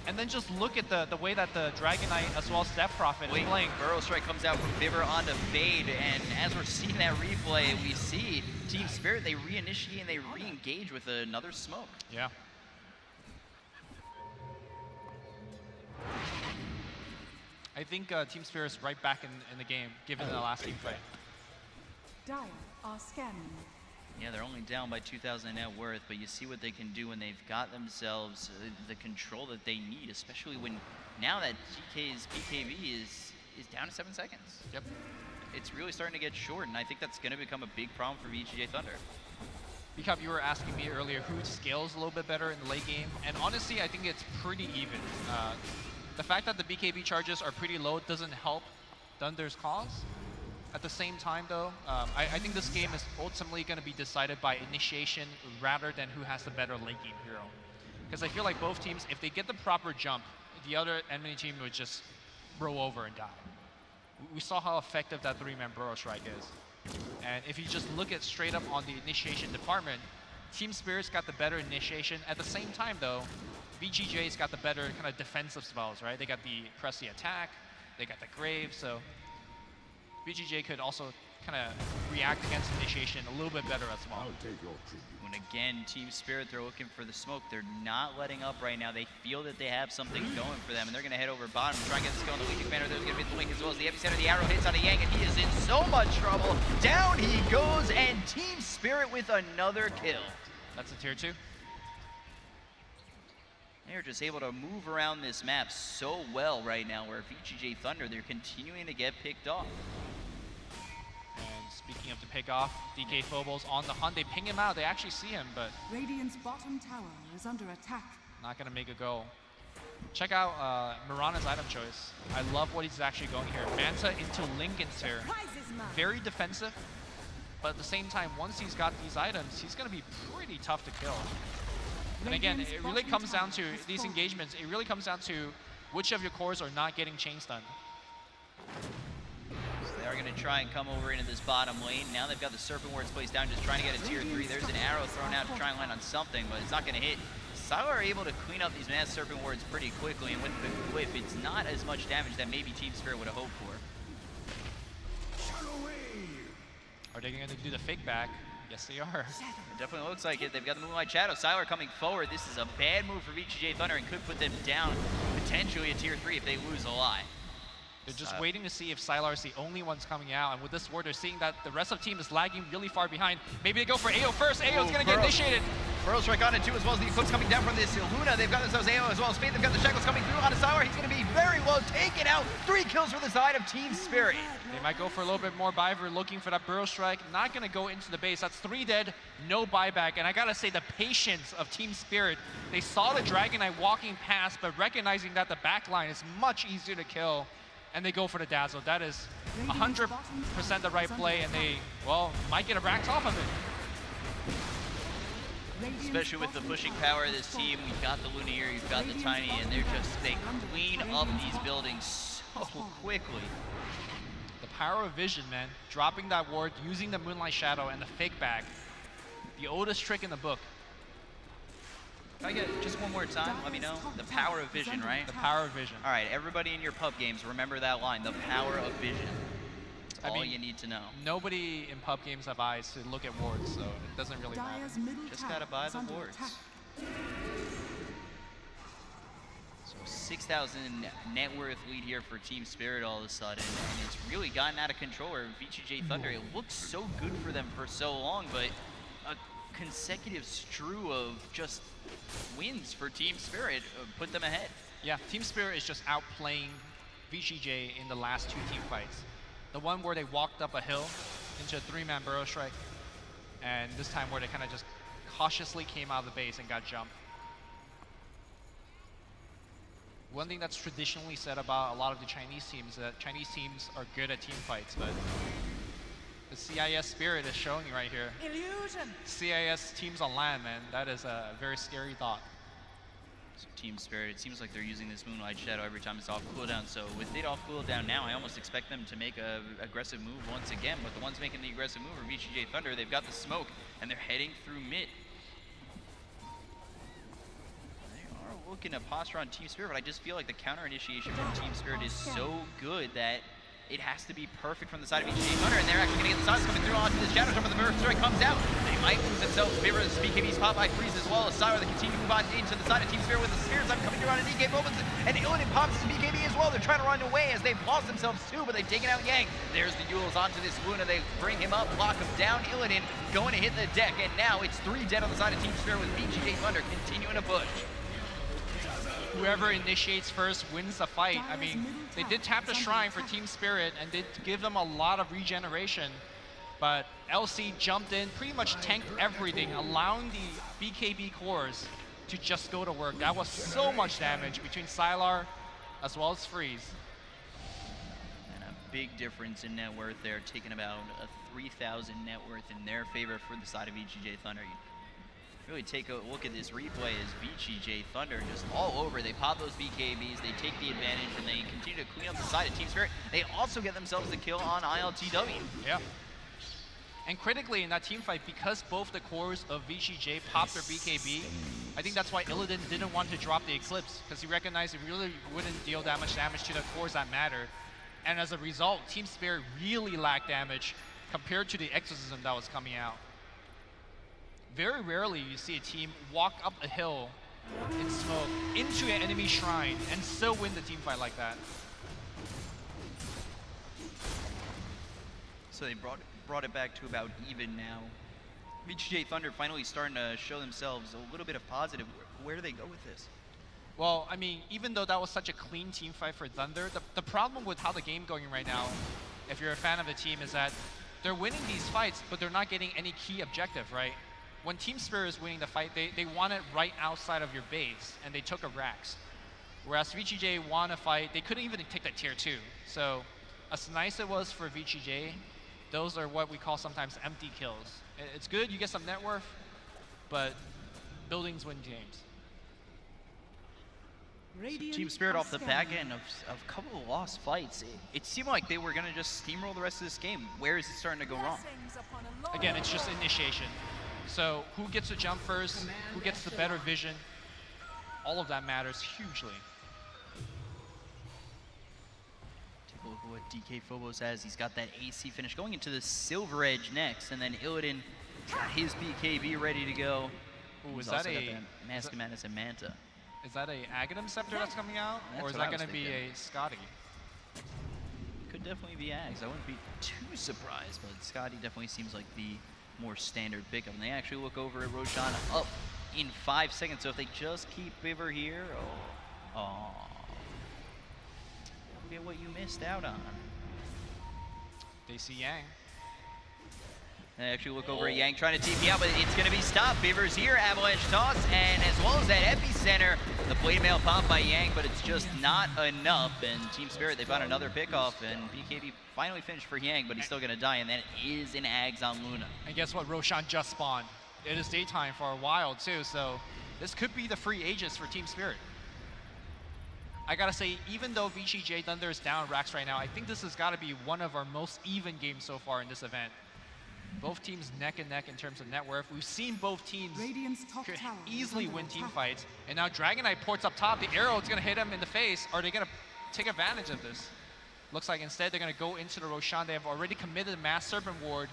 And then just look at the way that the Dragon Knight as well as Death Prophet is playing. Burrow strike comes out from Vivor onto Fade, and as we're seeing that replay, we see Team Spirit, they reinitiate and they re-engage with another smoke. Yeah. I think Team Spirit is right back in the game, given the last team fight. Dire are scanning. Yeah, they're only down by 2,000 in net worth, but you see what they can do when they've got themselves the control that they need, especially when now that GK's BKB is down to 7 seconds. Yep. It's really starting to get short, and I think that's going to become a big problem for VGJ.Thunder. Because you were asking me earlier who scales a little bit better in the late game, and honestly, I think it's pretty even. The fact that the BKB charges are pretty low doesn't help Thunder's cause. At the same time, though, I think this game is ultimately going to be decided by initiation rather than who has the better late game hero. Because I feel like both teams, if they get the proper jump, the other enemy team would just roll over and die. We saw how effective that three-man burrow strike is. And if you just look at straight up on the initiation department, Team Spirit's got the better initiation. At the same time, though, VGJ's got the better kind of defensive spells, right? They got the press the attack, they got the grave, so VGJ could also kind of react against initiation a little bit better as well. When again, Team Spirit, they're looking for the smoke. They're not letting up right now. They feel that they have something going for them, and they're going to head over bottom and try and get the skill on the weak commander. There's going to be the link as well as the epicenter. The arrow hits on a Yang, and he is in so much trouble. Down he goes, and Team Spirit with another kill. That's a tier 2. They're just able to move around this map so well right now, where VGJ.Thunder, they're continuing to get picked off. And speaking of to pick off, DK Phobos on the hunt. They ping him out. They actually see him, but Radiant's bottom tower is under attack. not going to make a go. Check out Mirana's item choice. I love what he's actually going here. Manta into Linken's here. Very defensive, but at the same time, once he's got these items, he's going to be pretty tough to kill. And again, it really comes down to these engagements. It really comes down to which of your cores are not getting chain stunned. So they are going to try and come over into this bottom lane. Now they've got the Serpent Wards placed down, just trying to get a tier 3. There's an arrow thrown out to try and land on something, but it's not going to hit. Sylar are able to clean up these mass Serpent Wards pretty quickly, and with the whip, it's not as much damage that maybe Team Spirit would have hoped for. Are they going to do the fake back? Yes, they are. It definitely looks like it. They've got the Moonlight Shadow. Sylar coming forward. This is a bad move for VGJ.Thunder and could put them down potentially a tier 3 if they lose a lot. They're just waiting to see if Sylar is the only ones coming out, and with this ward, they're seeing that the rest of the team is lagging really far behind. Maybe they go for AO first. AO's going to get initiated. Burrow strike on it too, as well as the Eclipse coming down from this Luna. They've got themselves AO as well as Fade. They've got the Shackles coming through on a Sylar. He's going to be very low, taken out. 3 kills for the side of Team Spirit. They might go for a little bit more Biver, looking for that Burrow strike. Not going to go into the base. That's 3 dead, no buyback. And I got to say, the patience of Team Spirit. They saw the Dragon Knight walking past, but recognizing that the back line is much easier to kill, and they go for the Dazzle. That is 100% the right play, and they, well, might get a racked off of it. Especially with the pushing power of this team. We've got the Lumineer, you've got the Tiny, and they clean up these buildings so quickly. The power of vision, man. Dropping that ward, using the Moonlight Shadow and the fake back. The oldest trick in the book. Can I get just one more time? Let me know. The power of vision, right? The power of vision. All right, everybody in your pub games, remember that line. The power of vision. That's all you need to know. Nobody in pub games have eyes to look at wards, so it doesn't really matter. Just gotta buy the wards. So 6,000 net worth lead here for Team Spirit all of a sudden, and it's really gotten out of control. Or VGJ.Thunder, it looked so good for them for so long, but a consecutive strew of just wins for Team Spirit put them ahead. Yeah, Team Spirit is just outplaying VGJ in the last 2 team fights. The one where they walked up a hill into a 3-man burrow strike, and this time where they kind of just cautiously came out of the base and got jumped. One thing that's traditionally said about a lot of the Chinese teams is that Chinese teams are good at team fights, but the CIS spirit is showing right here. Illusion. CIS teams on land, man. That is a very scary thought. So Team Spirit, it seems like they're using this Moonlight Shadow every time it's off cooldown. So with it off cooldown now, I almost expect them to make a aggressive move once again. But the ones making the aggressive move are VGJ.Thunder. They've got the smoke, and they're heading through mid. They are looking to posture on Team Spirit, but I just feel like the counter initiation from Team Spirit is so good that it has to be perfect from the side of VGJ.Thunder, and they're actually going to get the sides coming through onto the Shadow Jump, and the Mirror Strike comes out. They might lose themselves. Favor the BKB's pop by freeze as well as Sylar. They continue to move on into the side of Team Spirit with the Spears. I'm coming around in DK moments, and Illidan pops his BKB as well. They're trying to run away as they've lost themselves too, but they've taken out Yang. There's the Yules onto this Luna. They bring him up, block him down. Illidan going to hit the deck, and now it's 3 dead on the side of Team Spirit with VGJ.Thunder continuing to push. Whoever initiates first wins the fight. I mean, they did tap the Shrine for Team Spirit and did give them a lot of regeneration, but LC jumped in, pretty much tanked everything, allowing the BKB cores to just go to work. That was so much damage between Sylar as well as Freeze. And a big difference in net worth there, taking about a 3,000 net worth in their favor for the side of VGJ.Thunder. Really take a look at this replay as VGJ.Thunder just all over. They pop those BKBs, they take the advantage, and they continue to clean up the side of Team Spirit. They also get themselves the kill on ILTW. Yeah. And critically in that team fight, because both the cores of VGJ popped their BKB, I think that's why Illidan didn't want to drop the Eclipse, because he recognized it really wouldn't deal that much damage to the cores that mattered. And as a result, Team Spirit really lacked damage compared to the Exorcism that was coming out. Very rarely you see a team walk up a hill in smoke into an enemy shrine and still win the team fight like that. So they brought it back to about even now. VGJ.Thunder finally starting to show themselves a little bit of positive. Where do they go with this? Well, I mean, even though that was such a clean team fight for Thunder, the problem with how the game going right now, if you're a fan of the team, is that they're winning these fights, but they're not getting any key objective, right? When Team Spirit is winning the fight, they want it right outside of your base, and they took a Rax. Whereas VGJ won a fight, they couldn't even take that tier 2. So as nice it was for VGJ, those are what we call sometimes empty kills. It's good, you get some net worth, but buildings win games. Team Spirit off the back end of a couple of lost fights. It seemed like they were going to just steamroll the rest of this game. Where is it starting to go wrong? Again, it's just initiation. So who gets to jump first, who gets the better vision, all of that matters hugely. Take a look at what DK Phobos has. He's got that AC finish going into the Silver Edge next, and then Illidan got his BKB ready to go. Ooh, is He's that also got a that Mask of Madness and Manta? Is that a Aghanim Scepter that's coming out? That's Or is what I that was going to be thinking. a Scotty? Could definitely be Ags. I wouldn't be too surprised, but Scotty definitely seems like the more standard pickup. And they actually look over at Roshan up in 5 seconds. So if they just keep Biver here, oh, look at what you missed out on. They see Yang. They actually look over at Yang trying to TP out, but it's going to be stopped. Biver's here, Avalanche toss, and as well as that epicenter, the blade mail pop by Yang, but it's just not enough. And Team Spirit, they found another pickoff, and BKB finally finished for Yang, but he's still going to die, and that is an Ags on Luna. And guess what? Roshan just spawned. It is daytime for a while too, so this could be the free Aegis for Team Spirit. I gotta say, even though VGJ.Thunder is down Rax right now, I think this has got to be one of our most even games so far in this event. Both teams neck and neck in terms of net worth. We've seen both teams could easily win team fights. And now Dragon Knight ports up top. The arrow is going to hit him in the face. Are they going to take advantage of this? Looks like instead they're going to go into the Roshan. They have already committed Mass Serpent Ward.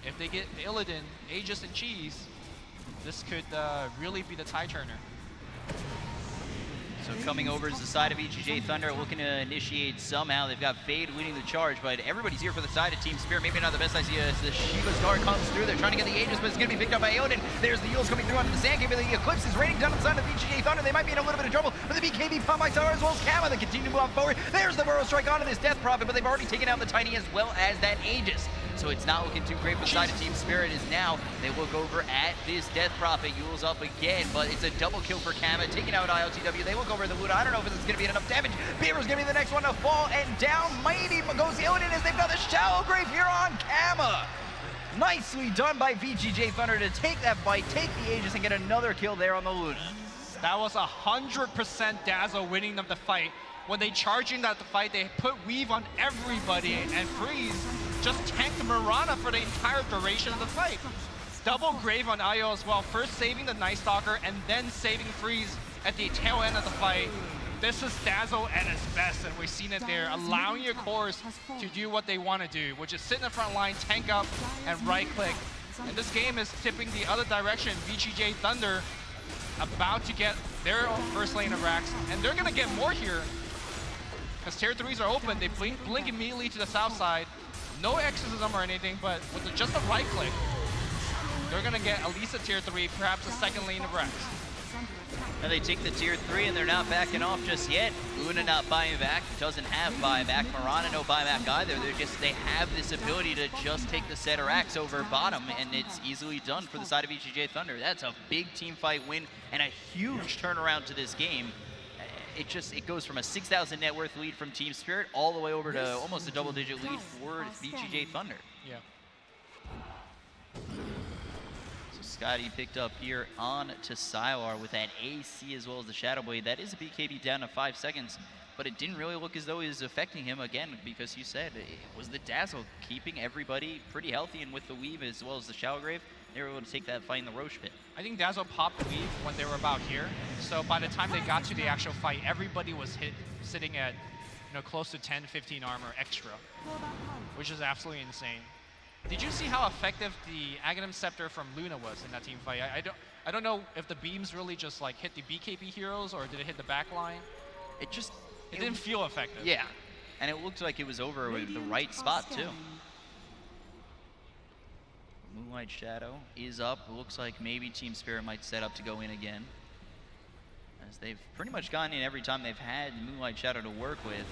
If they get Illidan, Aegis, and Cheese, this could really be the tie turner. So coming over is the side of VGJ.Thunder, looking to initiate somehow. They've got Fade leading the charge, but everybody's here for the side of Team Spirit. Maybe not the best idea as the Shiva's guard comes through. They're trying to get the Aegis, but it's going to be picked up by Illidan. There's the Yules coming through onto the Sand Cave, but the Eclipse is raining down on the side of VGJ.Thunder. They might be in a little bit of trouble, but the BKB pop by Tower as well as Kama. They continue to move on forward. There's the Burrow Strike onto this Death Prophet, but they've already taken out the Tiny as well as that Aegis. So it's not looking too great for the side of Team Spirit as now they look over at this Death Prophet. Yule's up again, but it's a double kill for Kama, taking out ILTW. They look over at the Luna. I don't know if this is going to be enough damage. Beaver's going to be the next one to fall, and down mighty goes Illidan as they've got the Shallow Grave here on Kama. Nicely done by VGJ.Thunder to take that fight, take the Aegis, and get another kill there on the Luna. That was 100% Dazzle winning them the fight. When they charged in that fight, they put Weave on everybody, and Freeze just tanked Mirana for the entire duration of the fight. Double Grave on IO as well, first saving the Night Stalker and then saving Freeze at the tail end of the fight. This is Dazzle at its best, and we've seen it there, allowing your cores to do what they want to do, which is sit in the front line, tank up, and right-click. And this game is tipping the other direction. VGJ.Thunder about to get their first lane of racks, and they're going to get more here. Because tier 3s are open, they blink immediately to the south side. No exorcism or anything, but with just a right click, they're gonna get at least a tier 3, perhaps a second lane of Rex. Now they take the tier 3 and they're not backing off just yet. Luna not buying back, doesn't have buyback. Mirana no buyback either. They have this ability to just take the set of racks over bottom, and it's easily done for the side of VGJ.Thunder. That's a big team fight win and a huge turnaround to this game. It goes from a 6,000 net worth lead from Team Spirit all the way over to almost a double-digit lead for VGJ.Thunder. Yeah. So Scotty picked up here on to Sylar with that AC as well as the Shadow Blade. That is a BKB down to 5 seconds, but it didn't really look as though it was affecting him again, because you said it was the Dazzle keeping everybody pretty healthy, and with the Weave as well as the Shallow Grave, they were able to take that fight in the Roche pit. I think Dazzle popped the Weave when they were about here. So by the time they got to the actual fight, everybody was sitting at close to 10, 15 armor extra, which is absolutely insane. Did you see how effective the Aghanim Scepter from Luna was in that team fight? I don't know if the beams really just like hit the BKB heroes or did it hit the back line. It didn't feel effective. Yeah, and it looked like it was over with the right spot too. Moonlight Shadow is up. Looks like maybe Team Spirit might set up to go in again, as they've pretty much gone in every time they've had Moonlight Shadow to work with.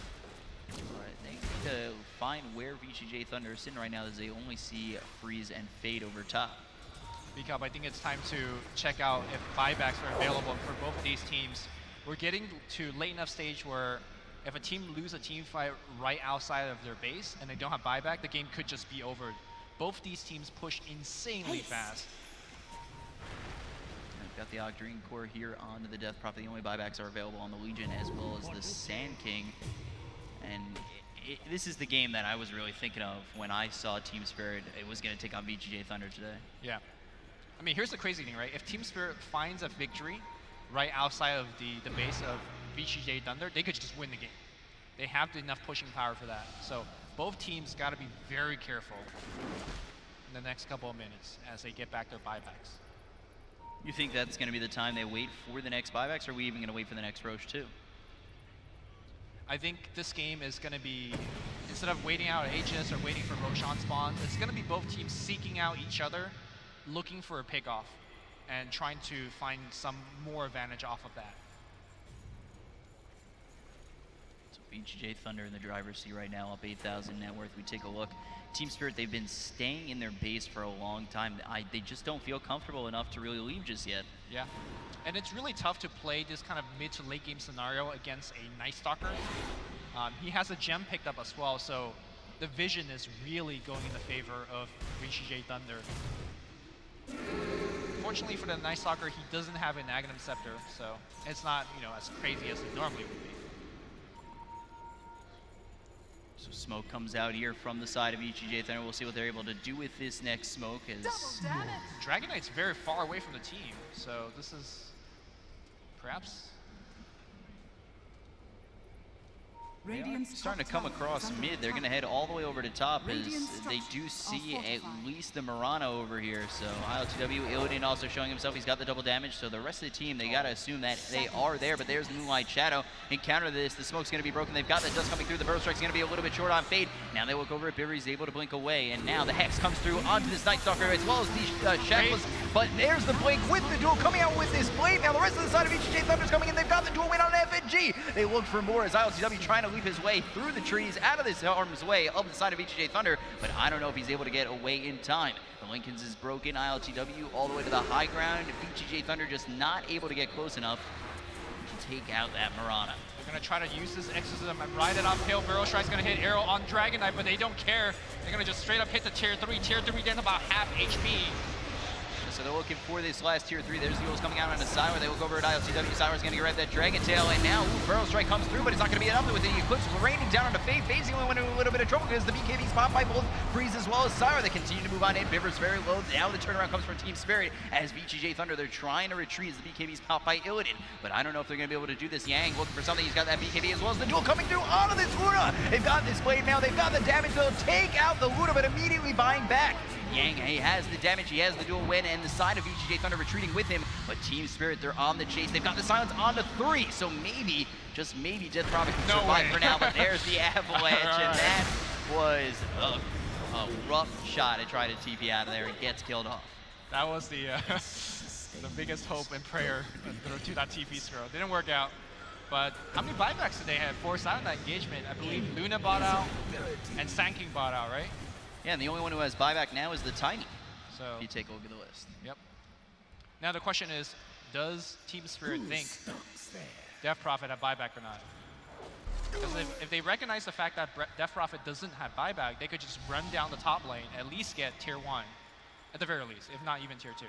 But they need to find where VGJ.Thunder is sitting right now, as they only see Freeze and Fade over top. Because I think it's time to check out if buybacks are available for both of these teams. We're getting to late enough stage where if a team loses a team fight right outside of their base and they don't have buyback, the game could just be over. Both these teams push insanely fast. We've got the Octarine Core here onto the Death Prophet. The only buybacks are available on the Legion as well as the Sand King. And this is the game that I was really thinking of when I saw Team Spirit. It was going to take on VGJ.Thunder today. Yeah. I mean, here's the crazy thing, right? If Team Spirit finds a victory right outside of the base of VGJ.Thunder, they could just win the game. They have enough pushing power for that. So both teams got to be very careful in the next couple of minutes as they get back their buybacks. You think that's going to be the time they wait for the next buybacks, or are we even going to wait for the next Roche too? I think this game is going to be, instead of waiting out Aegis or waiting for Roshan spawns, it's going to be both teams seeking out each other, looking for a pick-off, and trying to find some more advantage off of that. VGJ.Thunder in the driver's seat right now, up 8,000 net worth. We take a look. Team Spirit, they've been staying in their base for a long time. They just don't feel comfortable enough to really leave just yet. Yeah, and it's really tough to play this kind of mid to late game scenario against a Night Stalker. He has a gem picked up as well, so the vision is really going in the favor of VGJ.Thunder. Fortunately for the Night Stalker, he doesn't have an Aghanim Scepter, so it's not as crazy as it normally would be. So smoke comes out here from the side of VGJ.Thunder. We'll see what they're able to do with this next smoke. As Dragon Knight's very far away from the team, so this is perhaps starting to come across mid. They're going to head all the way over to top as they do see at least the Mirana over here. So ILTW, Illidan also showing himself. He's got the double damage. So the rest of the team, they got to assume that they are there. But there's the Moonlight Shadow. And counter this, the smoke's going to be broken. They've got the dust coming through. The Burrow Strike's going to be a little bit short on Fade. Now they look over at Bibber. He's able to blink away. And now the Hex comes through onto this Night Stalker as well as the Shackless but there's the Blink with the duel coming out with this blade. Now the rest of the side of VGJ.Thunder's coming in. They've got the duel win on FNG. They look for more as ILTW trying to leap his way through the trees out of this harm's way of the side of VGJ.Thunder, but I don't know if he's able to get away in time. The Lincolns is broken, ILTW all the way to the high ground. VGJ.Thunder just not able to get close enough to take out that Mirana. They're going to try to use this exorcism and ride it uphill. Burrow Strike's going to hit arrow on Dragon Knight, but they don't care. They're going to just straight up hit the tier 3. Tier 3 down about half HP. So they're looking for this last tier 3. There's the Eagles coming out on the Sylar. They look over at ILTW. Sylar's going to get right that Dragon Tail, and now Burrow Strike comes through, but it's not going to be enough with the Eclipse raining down on the Faye. Faye's only went into a little bit of trouble because the BKB's pop by both Freeze as well as Sylar. They continue to move on in. Biver's very low. Now the turnaround comes from Team Spirit as VGJ.Thunder. They're trying to retreat as the BKB's pop by Illidan, but I don't know if they're going to be able to do this. Yang looking for something. He's got that BKB as well as the duel coming through onto this Luna. They've got this blade now. They've got the damage. They'll take out the Luna, but immediately buying back. Yang, he has the damage, he has the dual win, and the side of VGJ.Thunder retreating with him, but Team Spirit, they're on the chase. They've got the silence on to 3, so maybe, just maybe, Death Prophet can survive for now, but there's the avalanche, and that was a rough shot to try to TP out of there and gets killed off. That was the the biggest hope and prayer to that TP scroll. Didn't work out. But how many buybacks did they have? 4 out of that engagement. I believe Luna bought out and Sanking bought out, right? Yeah, and the only one who has buyback now is the Tiny. So if you take a look at the list. Yep. Now the question is, does Team Spirit think Death Prophet have buyback or not? Because if they recognize the fact that Death Prophet doesn't have buyback, they could just run down the top lane, at least get tier 1, at the very least, if not even tier 2.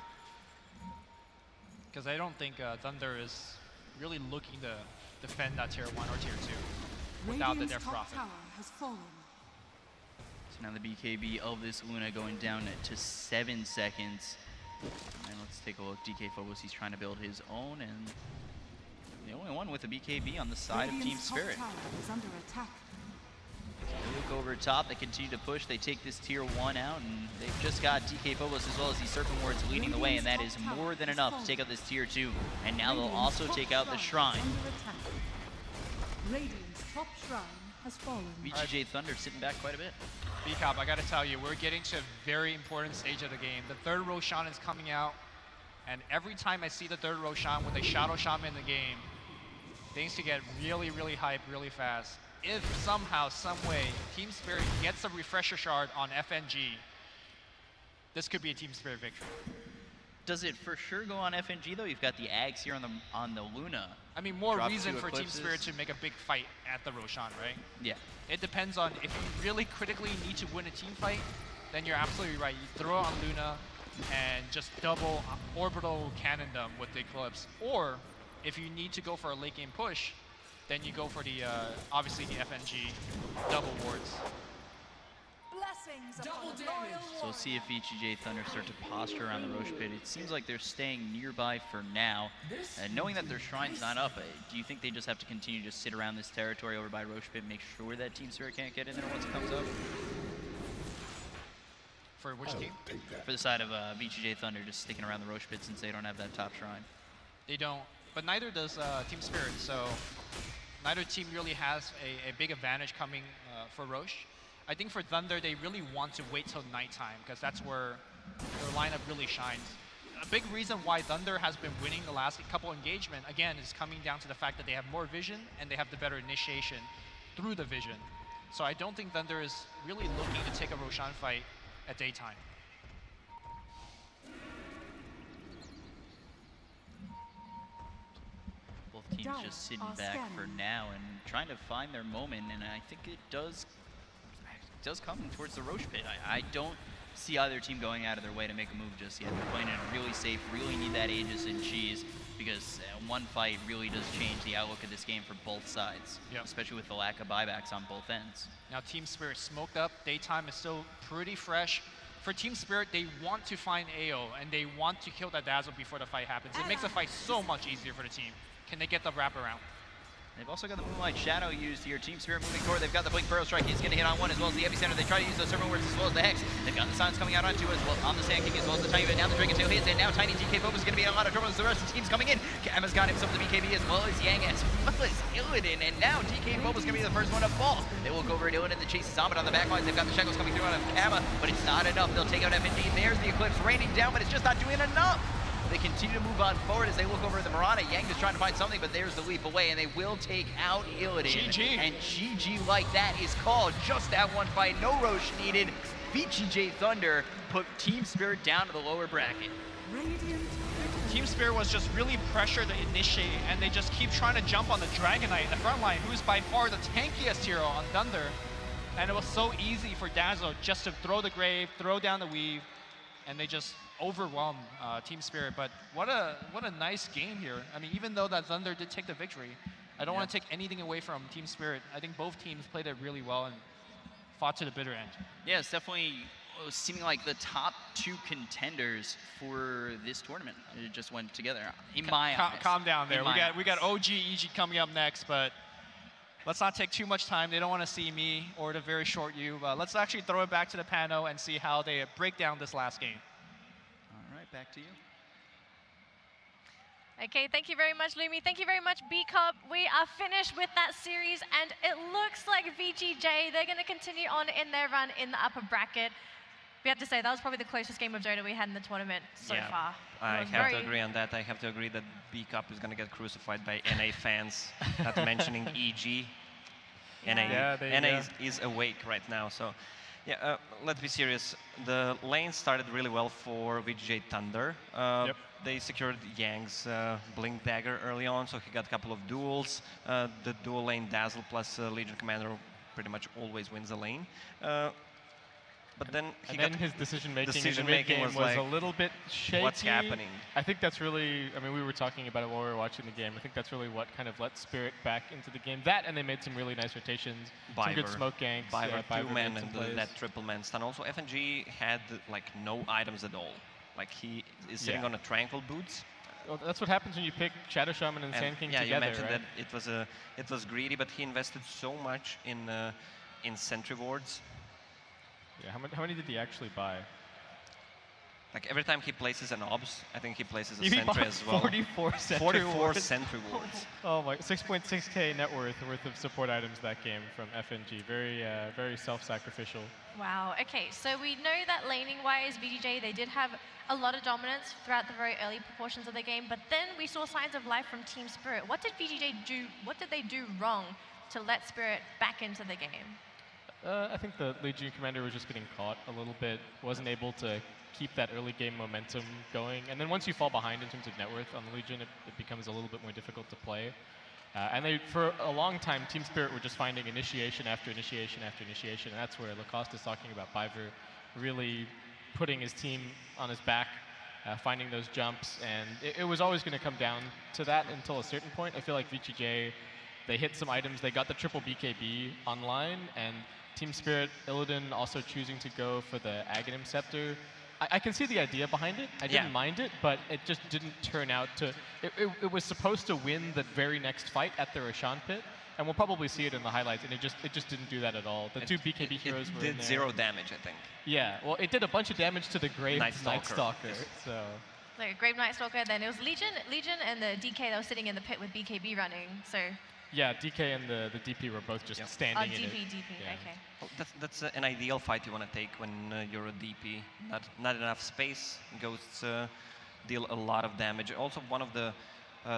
Because I don't think Thunder is really looking to defend that tier 1 or tier 2 without the Death Prophet. Tower has fallen. So now the BKB of this Luna going down to 7 seconds. And let's take a look. DK Phobos, he's trying to build his own, and the only one with a BKB on the side of Team Spirit. Top tower is under attack. They look over top, they continue to push, they take this tier 1 out, and they've just got DK Phobos as well as the Serpent Wards leading the way, and that is more than enough to take out this tier 2. And now they'll also take out the Shrine. Radiant's top shrine has fallen. VGJ.Thunder sitting back quite a bit. BCOP, I gotta tell you, we're getting to a very important stage of the game. The third Roshan is coming out, and every time I see the third Roshan, when they Shadow Shaman in the game, things to get really, really hyped really fast. If somehow, some way, Team Spirit gets a refresher shard on FNG, this could be a Team Spirit victory. Does it for sure go on FNG though? You've got the Ags here on the Luna. I mean, more Drop reason 2 for eclipses. Team Spirit to make a big fight at the Roshan, right? Yeah. It depends on if you really critically need to win a team fight, then you're absolutely right. You throw it on Luna and just double orbital cannon them with the Eclipse. Or if you need to go for a late game push, then you go for the obviously the FNG double wards. Blessings upon So we'll see if VGJ.Thunder start to posture around the Roche Pit. It seems like they're staying nearby for now. Knowing that their Shrine's not up, do you think they just have to continue to sit around this territory over by Roche Pit, make sure that Team Spirit can't get in there once it comes up? For which team? For the side of VGJ.Thunder, just sticking around the Roche Pit since they don't have that top Shrine. They don't, but neither does Team Spirit, so neither team really has a big advantage coming for Roche. I think for Thunder, they really want to wait till nighttime because that's where their lineup really shines. A big reason why Thunder has been winning the last couple engagement, again, is coming down to the fact that they have more vision and they have the better initiation through the vision. So I don't think Thunder is really looking to take a Roshan fight at daytime. Both teams just sitting back for now and trying to find their moment, and I think it does come towards the Roche Pit. I don't see either team going out of their way to make a move just yet. They're playing it really safe, really need that Aegis and Cheese, because one fight really does change the outlook of this game for both sides, especially with the lack of buybacks on both ends. Now Team Spirit smoked up, daytime is still pretty fresh. For Team Spirit, they want to find AO, and they want to kill that Dazzle before the fight happens. It makes the fight so much easier for the team. Can they get the wraparound? They've also got the Moonlight Shadow used here. Team Spirit moving forward. They've got the Blink Burrow Strike. He's going to hit on one as well as the Epicenter. They try to use those Serpent Words as well as the Hex. They've got the Silence coming out on two as well. On the Sand King as well as the Tiny Bit. Down the Dragon Tail hits. And now Tiny DK Focus is going to be in a lot of trouble as the rest of the team's coming in. Gamma's got himself the BKB as well as Yang as well as Illidan. And now DK Focus is going to be the first one to fall. They will go over at Illidan. The chase is on, but on the back lines, they've got the Shackles coming through out of Gamma. But it's not enough. They'll take out FNG. There's the Eclipse raining down, but it's just not doing enough. They continue to move on forward as they look over at the Mirana. Yang is trying to find something, but there's the leap away, and they will take out Illidan. GG. And GG like that is called. Just that one fight, no Roche needed. VGJ.Thunder put Team Spirit down to the lower bracket. Radiant Team Spirit was just really pressured to initiate, and they just keep trying to jump on the Dragon Knight in the front line, who's by far the tankiest hero on Thunder. And it was so easy for Dazzle just to throw the Grave, throw down the Weave, and they just overwhelmed Team Spirit. But what a nice game here. I mean, even though that Thunder did take the victory, I don't want to take anything away from Team Spirit. I think both teams played it really well and fought to the bitter end. Yeah, it's definitely seeming like the top two contenders for this tournament. It just went together, in my eyes. Calm down there. In We got OG, EG coming up next, but let's not take too much time. They don't want to see me or the very short you. Let's actually throw it back to the panel and see how they break down this last game. All right, back to you. Okay, thank you very much, Lumi. Thank you very much, B-Cup. We are finished with that series, and it looks like VGJ, they're going to continue on in their run in the upper bracket. We have to say, that was probably the closest game of Dota we had in the tournament so far. I have to agree on that. I have to agree that B-Cup is going to get crucified by NA fans, not mentioning EG. NA is awake right now, so yeah, let's be serious. The lane started really well for VGJ.Thunder. They secured Yang's Blink Dagger early on, so he got a couple of duels. The dual lane Dazzle plus Legion Commander pretty much always wins the lane. But then his decision-making in the mid-game was like, a little bit shaky. What's happening? I think that's really, I mean, we were talking about it while we were watching the game. I think that's really what kind of let Spirit back into the game. That, and they made some really nice rotations, some good smoke ganks. Biver, Biver two-man, made some and plays. that triple-man stun. Also, FNG had like no items at all. Like he is sitting on a Tranquil Boots. Well, that's what happens when you pick Shadow Shaman and Sand King yeah, together, you mentioned right? that it was greedy, but he invested so much in sentry wards. Yeah, how many did he actually buy? Like every time he places an obs, I think he places a He sentry bought as well. 44 sentry 44 wards. sentry wards. Oh my, 6.6k net worth of support items that game from FNG. Very self-sacrificial. Wow, okay, so we know that laning-wise, VGJ, they did have a lot of dominance throughout the very early proportions of the game, but then we saw signs of life from Team Spirit. What did VGJ do, what did they do wrong to let Spirit back into the game? I think the Legion Commander was just getting caught a little bit, wasn't able to keep that early game momentum going. And then once you fall behind in terms of net worth on the Legion, it becomes a little bit more difficult to play. And they, for a long time, Team Spirit were just finding initiation after initiation after initiation. And that's where Lacoste is talking about Biver really putting his team on his back, finding those jumps. And it was always going to come down to that until a certain point. I feel like VGJ, they hit some items. They got the triple BKB online, and Team Spirit, Illidan also choosing to go for the Aghanim Scepter. I can see the idea behind it. I didn't mind it, but it just didn't turn out to... It was supposed to win the very next fight at the Roshan pit, and we'll probably see it in the highlights, and it just didn't do that at all. The two BKB heroes were in did there. 0 damage, I think. Yeah, well, it did a bunch of damage to the Grave Night Stalker. Yes. So. Like Grave Night Stalker, then it was Legion and the DK that was sitting in the pit with BKB running, so... Yeah, DK and the DP were both just standing in it. DP, Yeah. okay. Well, that's an ideal fight you want to take when you're a DP. Not enough space, ghosts deal a lot of damage. Also, one of the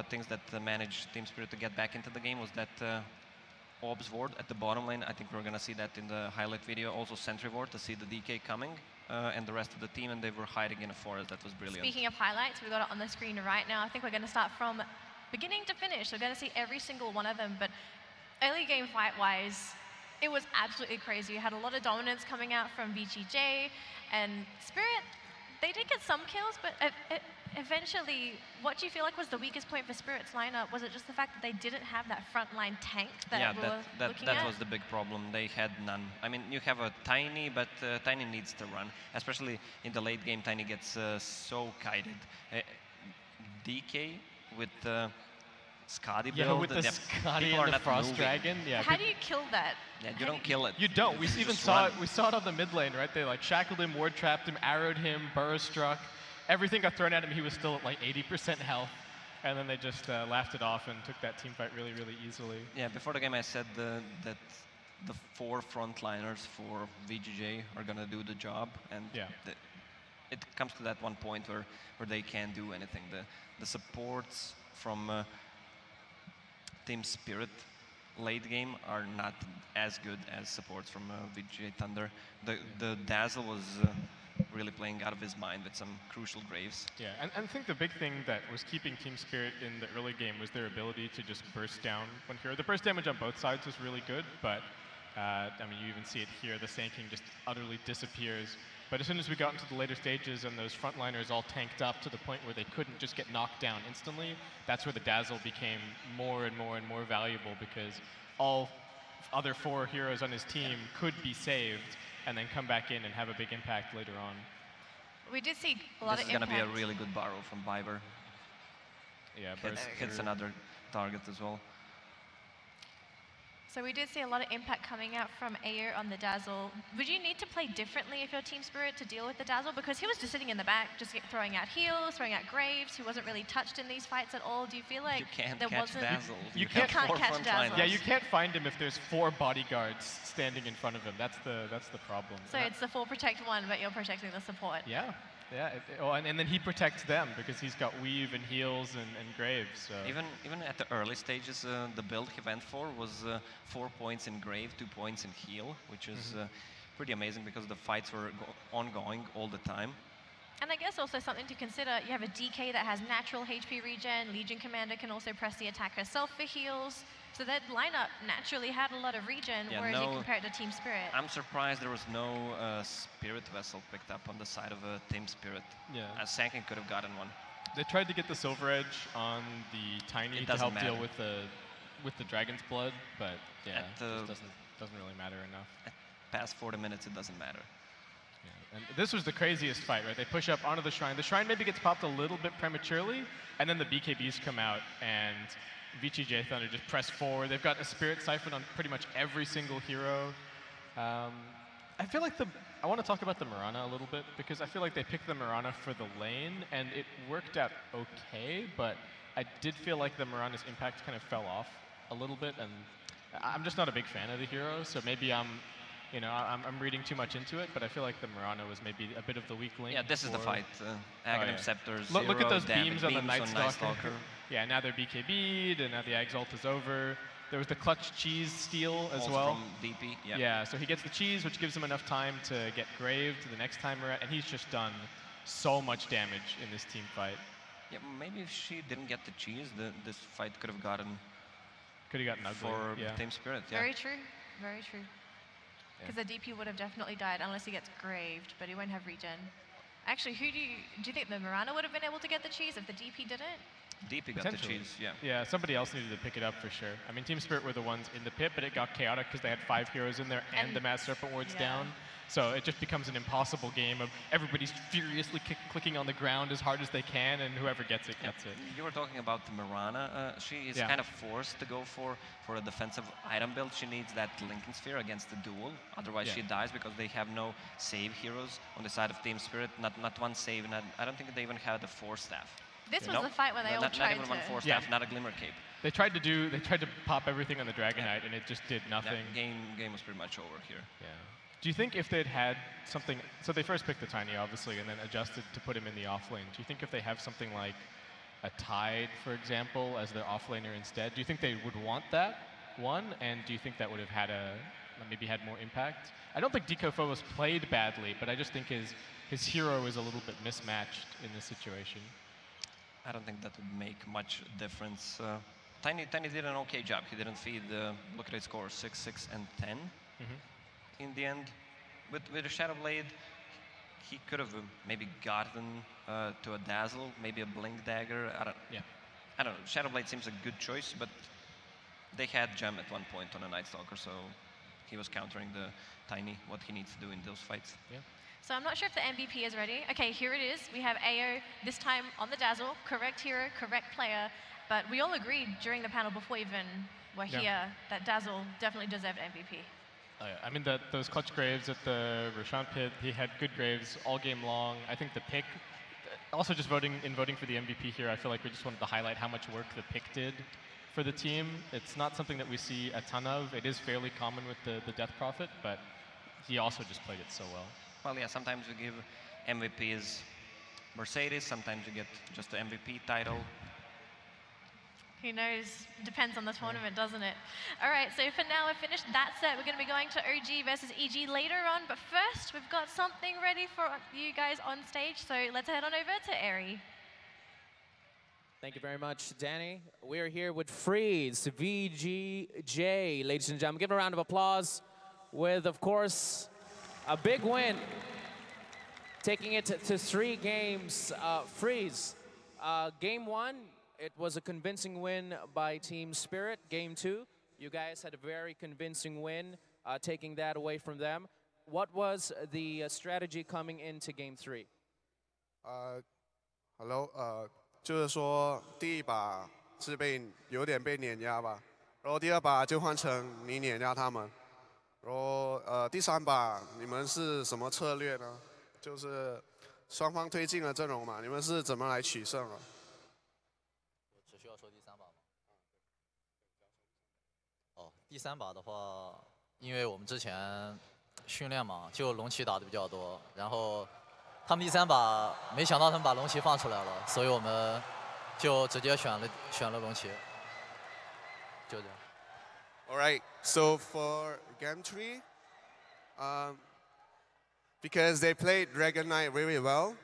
things that managed Team Spirit to get back into the game was that Orbs Ward at the bottom lane. I think we're going to see that in the highlight video. Also Sentry Ward to see the DK coming and the rest of the team, and they were hiding in a forest. That was brilliant. Speaking of highlights, we've got it on the screen right now. I think we're going to start from beginning to finish. We're going to see every single one of them, but early game fight-wise, it was absolutely crazy. You had a lot of dominance coming out from VGJ, and Spirit, they did get some kills, but eventually, what do you feel like was the weakest point for Spirit's lineup? Was it just the fact that they didn't have that frontline tank that we were looking at? That was the big problem. They had none. I mean, you have a Tiny, but Tiny needs to run. Especially in the late game, Tiny gets so kited. DK with Scotty Yeah, build. with the yeah, Scotty people are and the not Frost moving. Dragon. Yeah, How do you kill that? Yeah, you don't kill it. You don't. We Just even saw run. it. We saw it on the mid lane, right? They like shackled him, ward trapped him, arrowed him, burrow struck. Everything got thrown at him. He was still at like 80% health, and then they just laughed it off and took that team fight really, really easily. Yeah, before the game I said that the 4 frontliners for VGJ are gonna do the job, and Yeah. it comes to that one point where they can't do anything. The supports from Team Spirit late game are not as good as supports from VGJ.Thunder. The Dazzle was really playing out of his mind with some crucial graves. Yeah, and I think the big thing that was keeping Team Spirit in the early game was their ability to just burst down one hero. The burst damage on both sides was really good, but I mean, you even see it here. The Sand King just utterly disappears. But as soon as we got into the later stages and those frontliners all tanked up to the point where they couldn't just get knocked down instantly, that's where the Dazzle became more and more and more valuable, because all other 4 heroes on his team could be saved and then come back in and have a big impact later on. We did see a lot This of is gonna impact. be a really good borrow from Viber. Yeah, Hits another target as well. So we did see a lot of impact coming out from Ayo on the Dazzle. Would you need to play differently if you're Team Spirit to deal with the Dazzle? Because he was just sitting in the back, just throwing out heals, throwing out graves. He wasn't really touched in these fights at all. Do you feel like You can't there catch wasn't... Dazzle. You have can't 4 catch frontliners. Dazzle. Yeah, you can't find him if there's 4 bodyguards standing in front of him. That's the problem. So it's the full protect one, but you're protecting the support. Yeah, yeah. And then he protects them because he's got weave and heals and graves. So. Even at the early stages, the build he went for was 4 points in grave, 2 points in heal, which is pretty amazing because the fights were ongoing all the time. And I guess also something to consider, you have a DK that has natural HP regen. Legion Commander can also press the attack herself for heals. So that lineup naturally had a lot of regen, Yeah, whereas you no- compare it to Team Spirit. I'm surprised there was no Spirit Vessel picked up on the side of Team Spirit. Yeah. Sand King could have gotten one. They tried to get the Silver Edge on the Tiny It to doesn't help deal matter. with the Dragon's Blood, but yeah, At the- just doesn't really matter enough. Past 40 minutes, it doesn't matter. Yeah. And this was the craziest fight, right? They push up onto the Shrine. The Shrine maybe gets popped a little bit prematurely, and then the BKBs come out, and VGJ.Thunder just press forward. They've got a Spirit Siphon on pretty much every single hero. I feel like I want to talk about the Mirana a little bit, because I feel like they picked the Mirana for the lane, and it worked out okay, but I did feel like the Mirana's impact kind of fell off a little bit, and I'm just not a big fan of the hero, so maybe I'm reading too much into it, but I feel like the Mirana was maybe a bit of the weak link. Yeah, this is the for- fight. Aghanim yeah. Scepter, Look at those damage, beams on the Night on Stalker. Yeah, now they're BKB'd, and now the Exalt is over. There was the clutch cheese steal as Also well. from DP. Yeah. Yeah, so he gets the cheese, which gives him enough time to get graved the next time around, and he's just done so much damage in this team fight. Yeah, maybe if she didn't get the cheese, this fight could have gotten Could have gotten ugly. for yeah. Team Spirit. Yeah. Very true, very true. Because the DP would have definitely died unless he gets graved, but he won't have regen. Actually, do you think the Mirana would have been able to get the cheese if the DP didn't? DP got the Potentially. cheese. Yeah. Yeah, somebody else needed to pick it up for sure. I mean, Team Spirit were the ones in the pit, but it got chaotic because they had 5 heroes in there and And- the Mass Serpent Wards yeah. down. So it just becomes an impossible game of everybody's furiously clicking on the ground as hard as they can, and whoever gets it, gets it. You were talking about the Mirana. She is Yeah. kind of forced to go for a defensive item build. She needs that Lincoln Sphere against the duel. Otherwise, Yeah. she dies because they have no save heroes on the side of Team Spirit. Not one save, and I don't think they even had a Force Staff. This was No? the fight when they all not tried even to... one Force Yeah. Staff, not a Glimmer Cape. They tried to pop everything on the Dragonite, and it just did nothing. Yeah, game was pretty much over here. Yeah. Do you think if they'd had something, so they first picked the Tiny, obviously, and then adjusted to put him in the offlane. Do you think if they have something like a Tide, for example, as their offlaner instead, do you think they would want that one? And do you think that would have had maybe had more impact? I don't think Phobos played badly, but I just think his hero is a little bit mismatched in this situation. I don't think that would make much difference. Tiny did an okay job. He didn't feed. Look at his score: 6, 6, and 10. In the end, with a Shadow Blade, he could have maybe gotten to a Dazzle, maybe a Blink Dagger. I don't know. Shadow Blade seems a good choice, but they had Gem at one point on a Night Stalker, so he was countering the Tiny, what he needs to do in those fights. Yeah. So I'm not sure if the MVP is ready. Okay, here it is. We have AO this time on the Dazzle. Correct hero, correct player. But we all agreed during the panel before even we're here that Dazzle definitely deserved MVP. Oh, yeah. I mean, those clutch graves at the Roshan pit, he had good graves all game long. I think the pick, also just voting for the MVP here, I feel like we just wanted to highlight how much work the pick did for the team. It's not something that we see a ton of. It is fairly common with the Death Prophet, but he also just played it so well. Well, yeah, sometimes you give MVPs Mercedes, sometimes you get just the MVP title. Who knows? Depends on the tournament, doesn't it? All right, so for now, we've finished that set. We're going to be going to OG versus EG later on, but first, we've got something ready for you guys on stage, so let's head on over to Eri. Thank you very much, Danny. We're here with Freeze, VGJ, ladies and gentlemen. Give a round of applause with, of course, a big win, taking it to 3 games. Freeze, game 1, it was a convincing win by Team Spirit. Game 2, you guys had a very convincing win, taking that away from them. What was the strategy coming into game 3? Hello, 就是说第一把是有点被碾压吧，然后第2把就换成你碾压他们，然后第3把你们是什么策略呢？就是双方推进了阵容嘛，你们是怎么来取胜啊？只需要说第3把吗？哦，第3把的话，因为我们之前训练嘛，就龙骑打的比较多，然后他们第3把没想到他们把龙骑放出来了，所以我们就直接选了龙骑，就这样。All right, so for game 3, because they played Dragon Knight really well,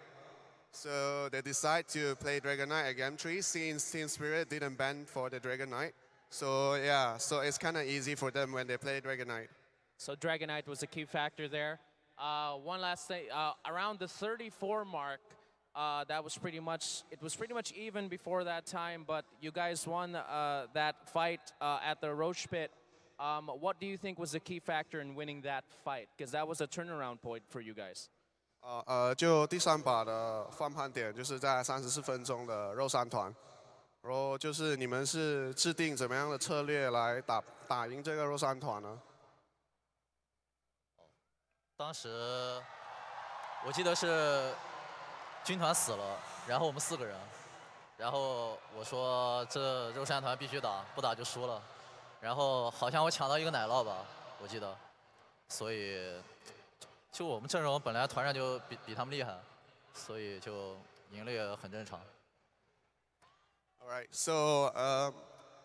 so they decide to play Dragon Knight at game 3 since Team Spirit didn't ban for the Dragon Knight. So yeah, so it's kind of easy for them when they play Dragon Knight. So Dragon Knight was a key factor there. One last thing, around the 34 mark, it was pretty much even before that time, but you guys won that fight at the Roche pit. What do you think was the key factor in winning that fight? Because that was a turnaround point for you guys. 就第3把的放判点就是在34分钟的肉山团，然后就是你们是制定怎么样的策略来打赢这个肉山团呢？当时我记得是军团死了，然后我们4个人，然后我说这肉山团必须打，不打就输了。然后好像我抢到一个奶酪吧，我记得，所以就我们阵容本来团战就比他们厉害，所以就赢了也很正常。All right, so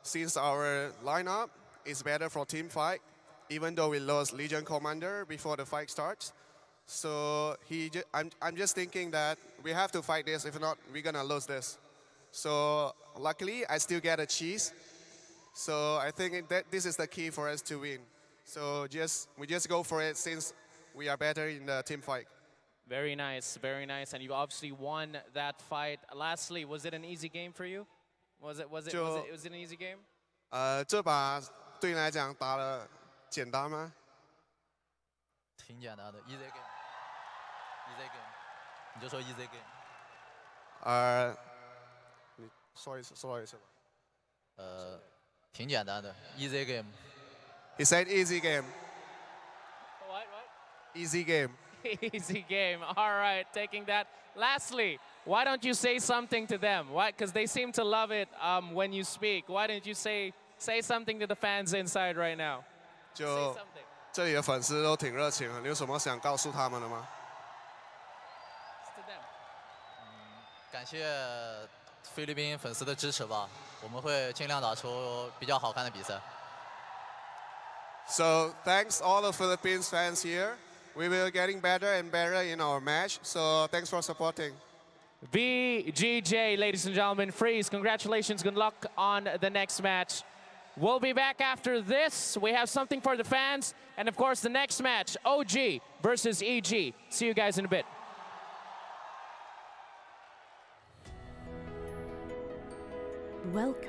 since our lineup is better for team fight, even though we lost Legion Commander before the fight starts, so I'm just thinking that we have to fight this. If not, we're gonna lose this. So luckily, I still get a cheese. So I think that this is the key for us to win. So we just go for it since we are better in the team fight. Very nice, and you obviously won that fight. Lastly, was it an easy game for you? Was it an easy game? 这把对你来讲打得简单吗？挺简单的 ，easy game，easy game， 你就说 easy game。你说一次吧。挺简单的 ，easy game。He said easy game. What? Easy game. Easy game. All right, taking that. Lastly, why don't you say something to them? Why? Because they seem to love it when you speak. Why don't you say something to the fans inside right now? 就这里的粉丝都挺热情的，你有什么想告诉他们的吗？感谢菲律宾粉丝的支持吧，我们会尽量打出比较好看的比赛。So thanks all the Philippines fans here. We will getting better and better in our match. So thanks for supporting. VGJ, ladies and gentlemen, Freeze, congratulations, good luck on the next match. We'll be back after this. We have something for the fans. And of course, the next match, OG versus EG. See you guys in a bit. Welcome.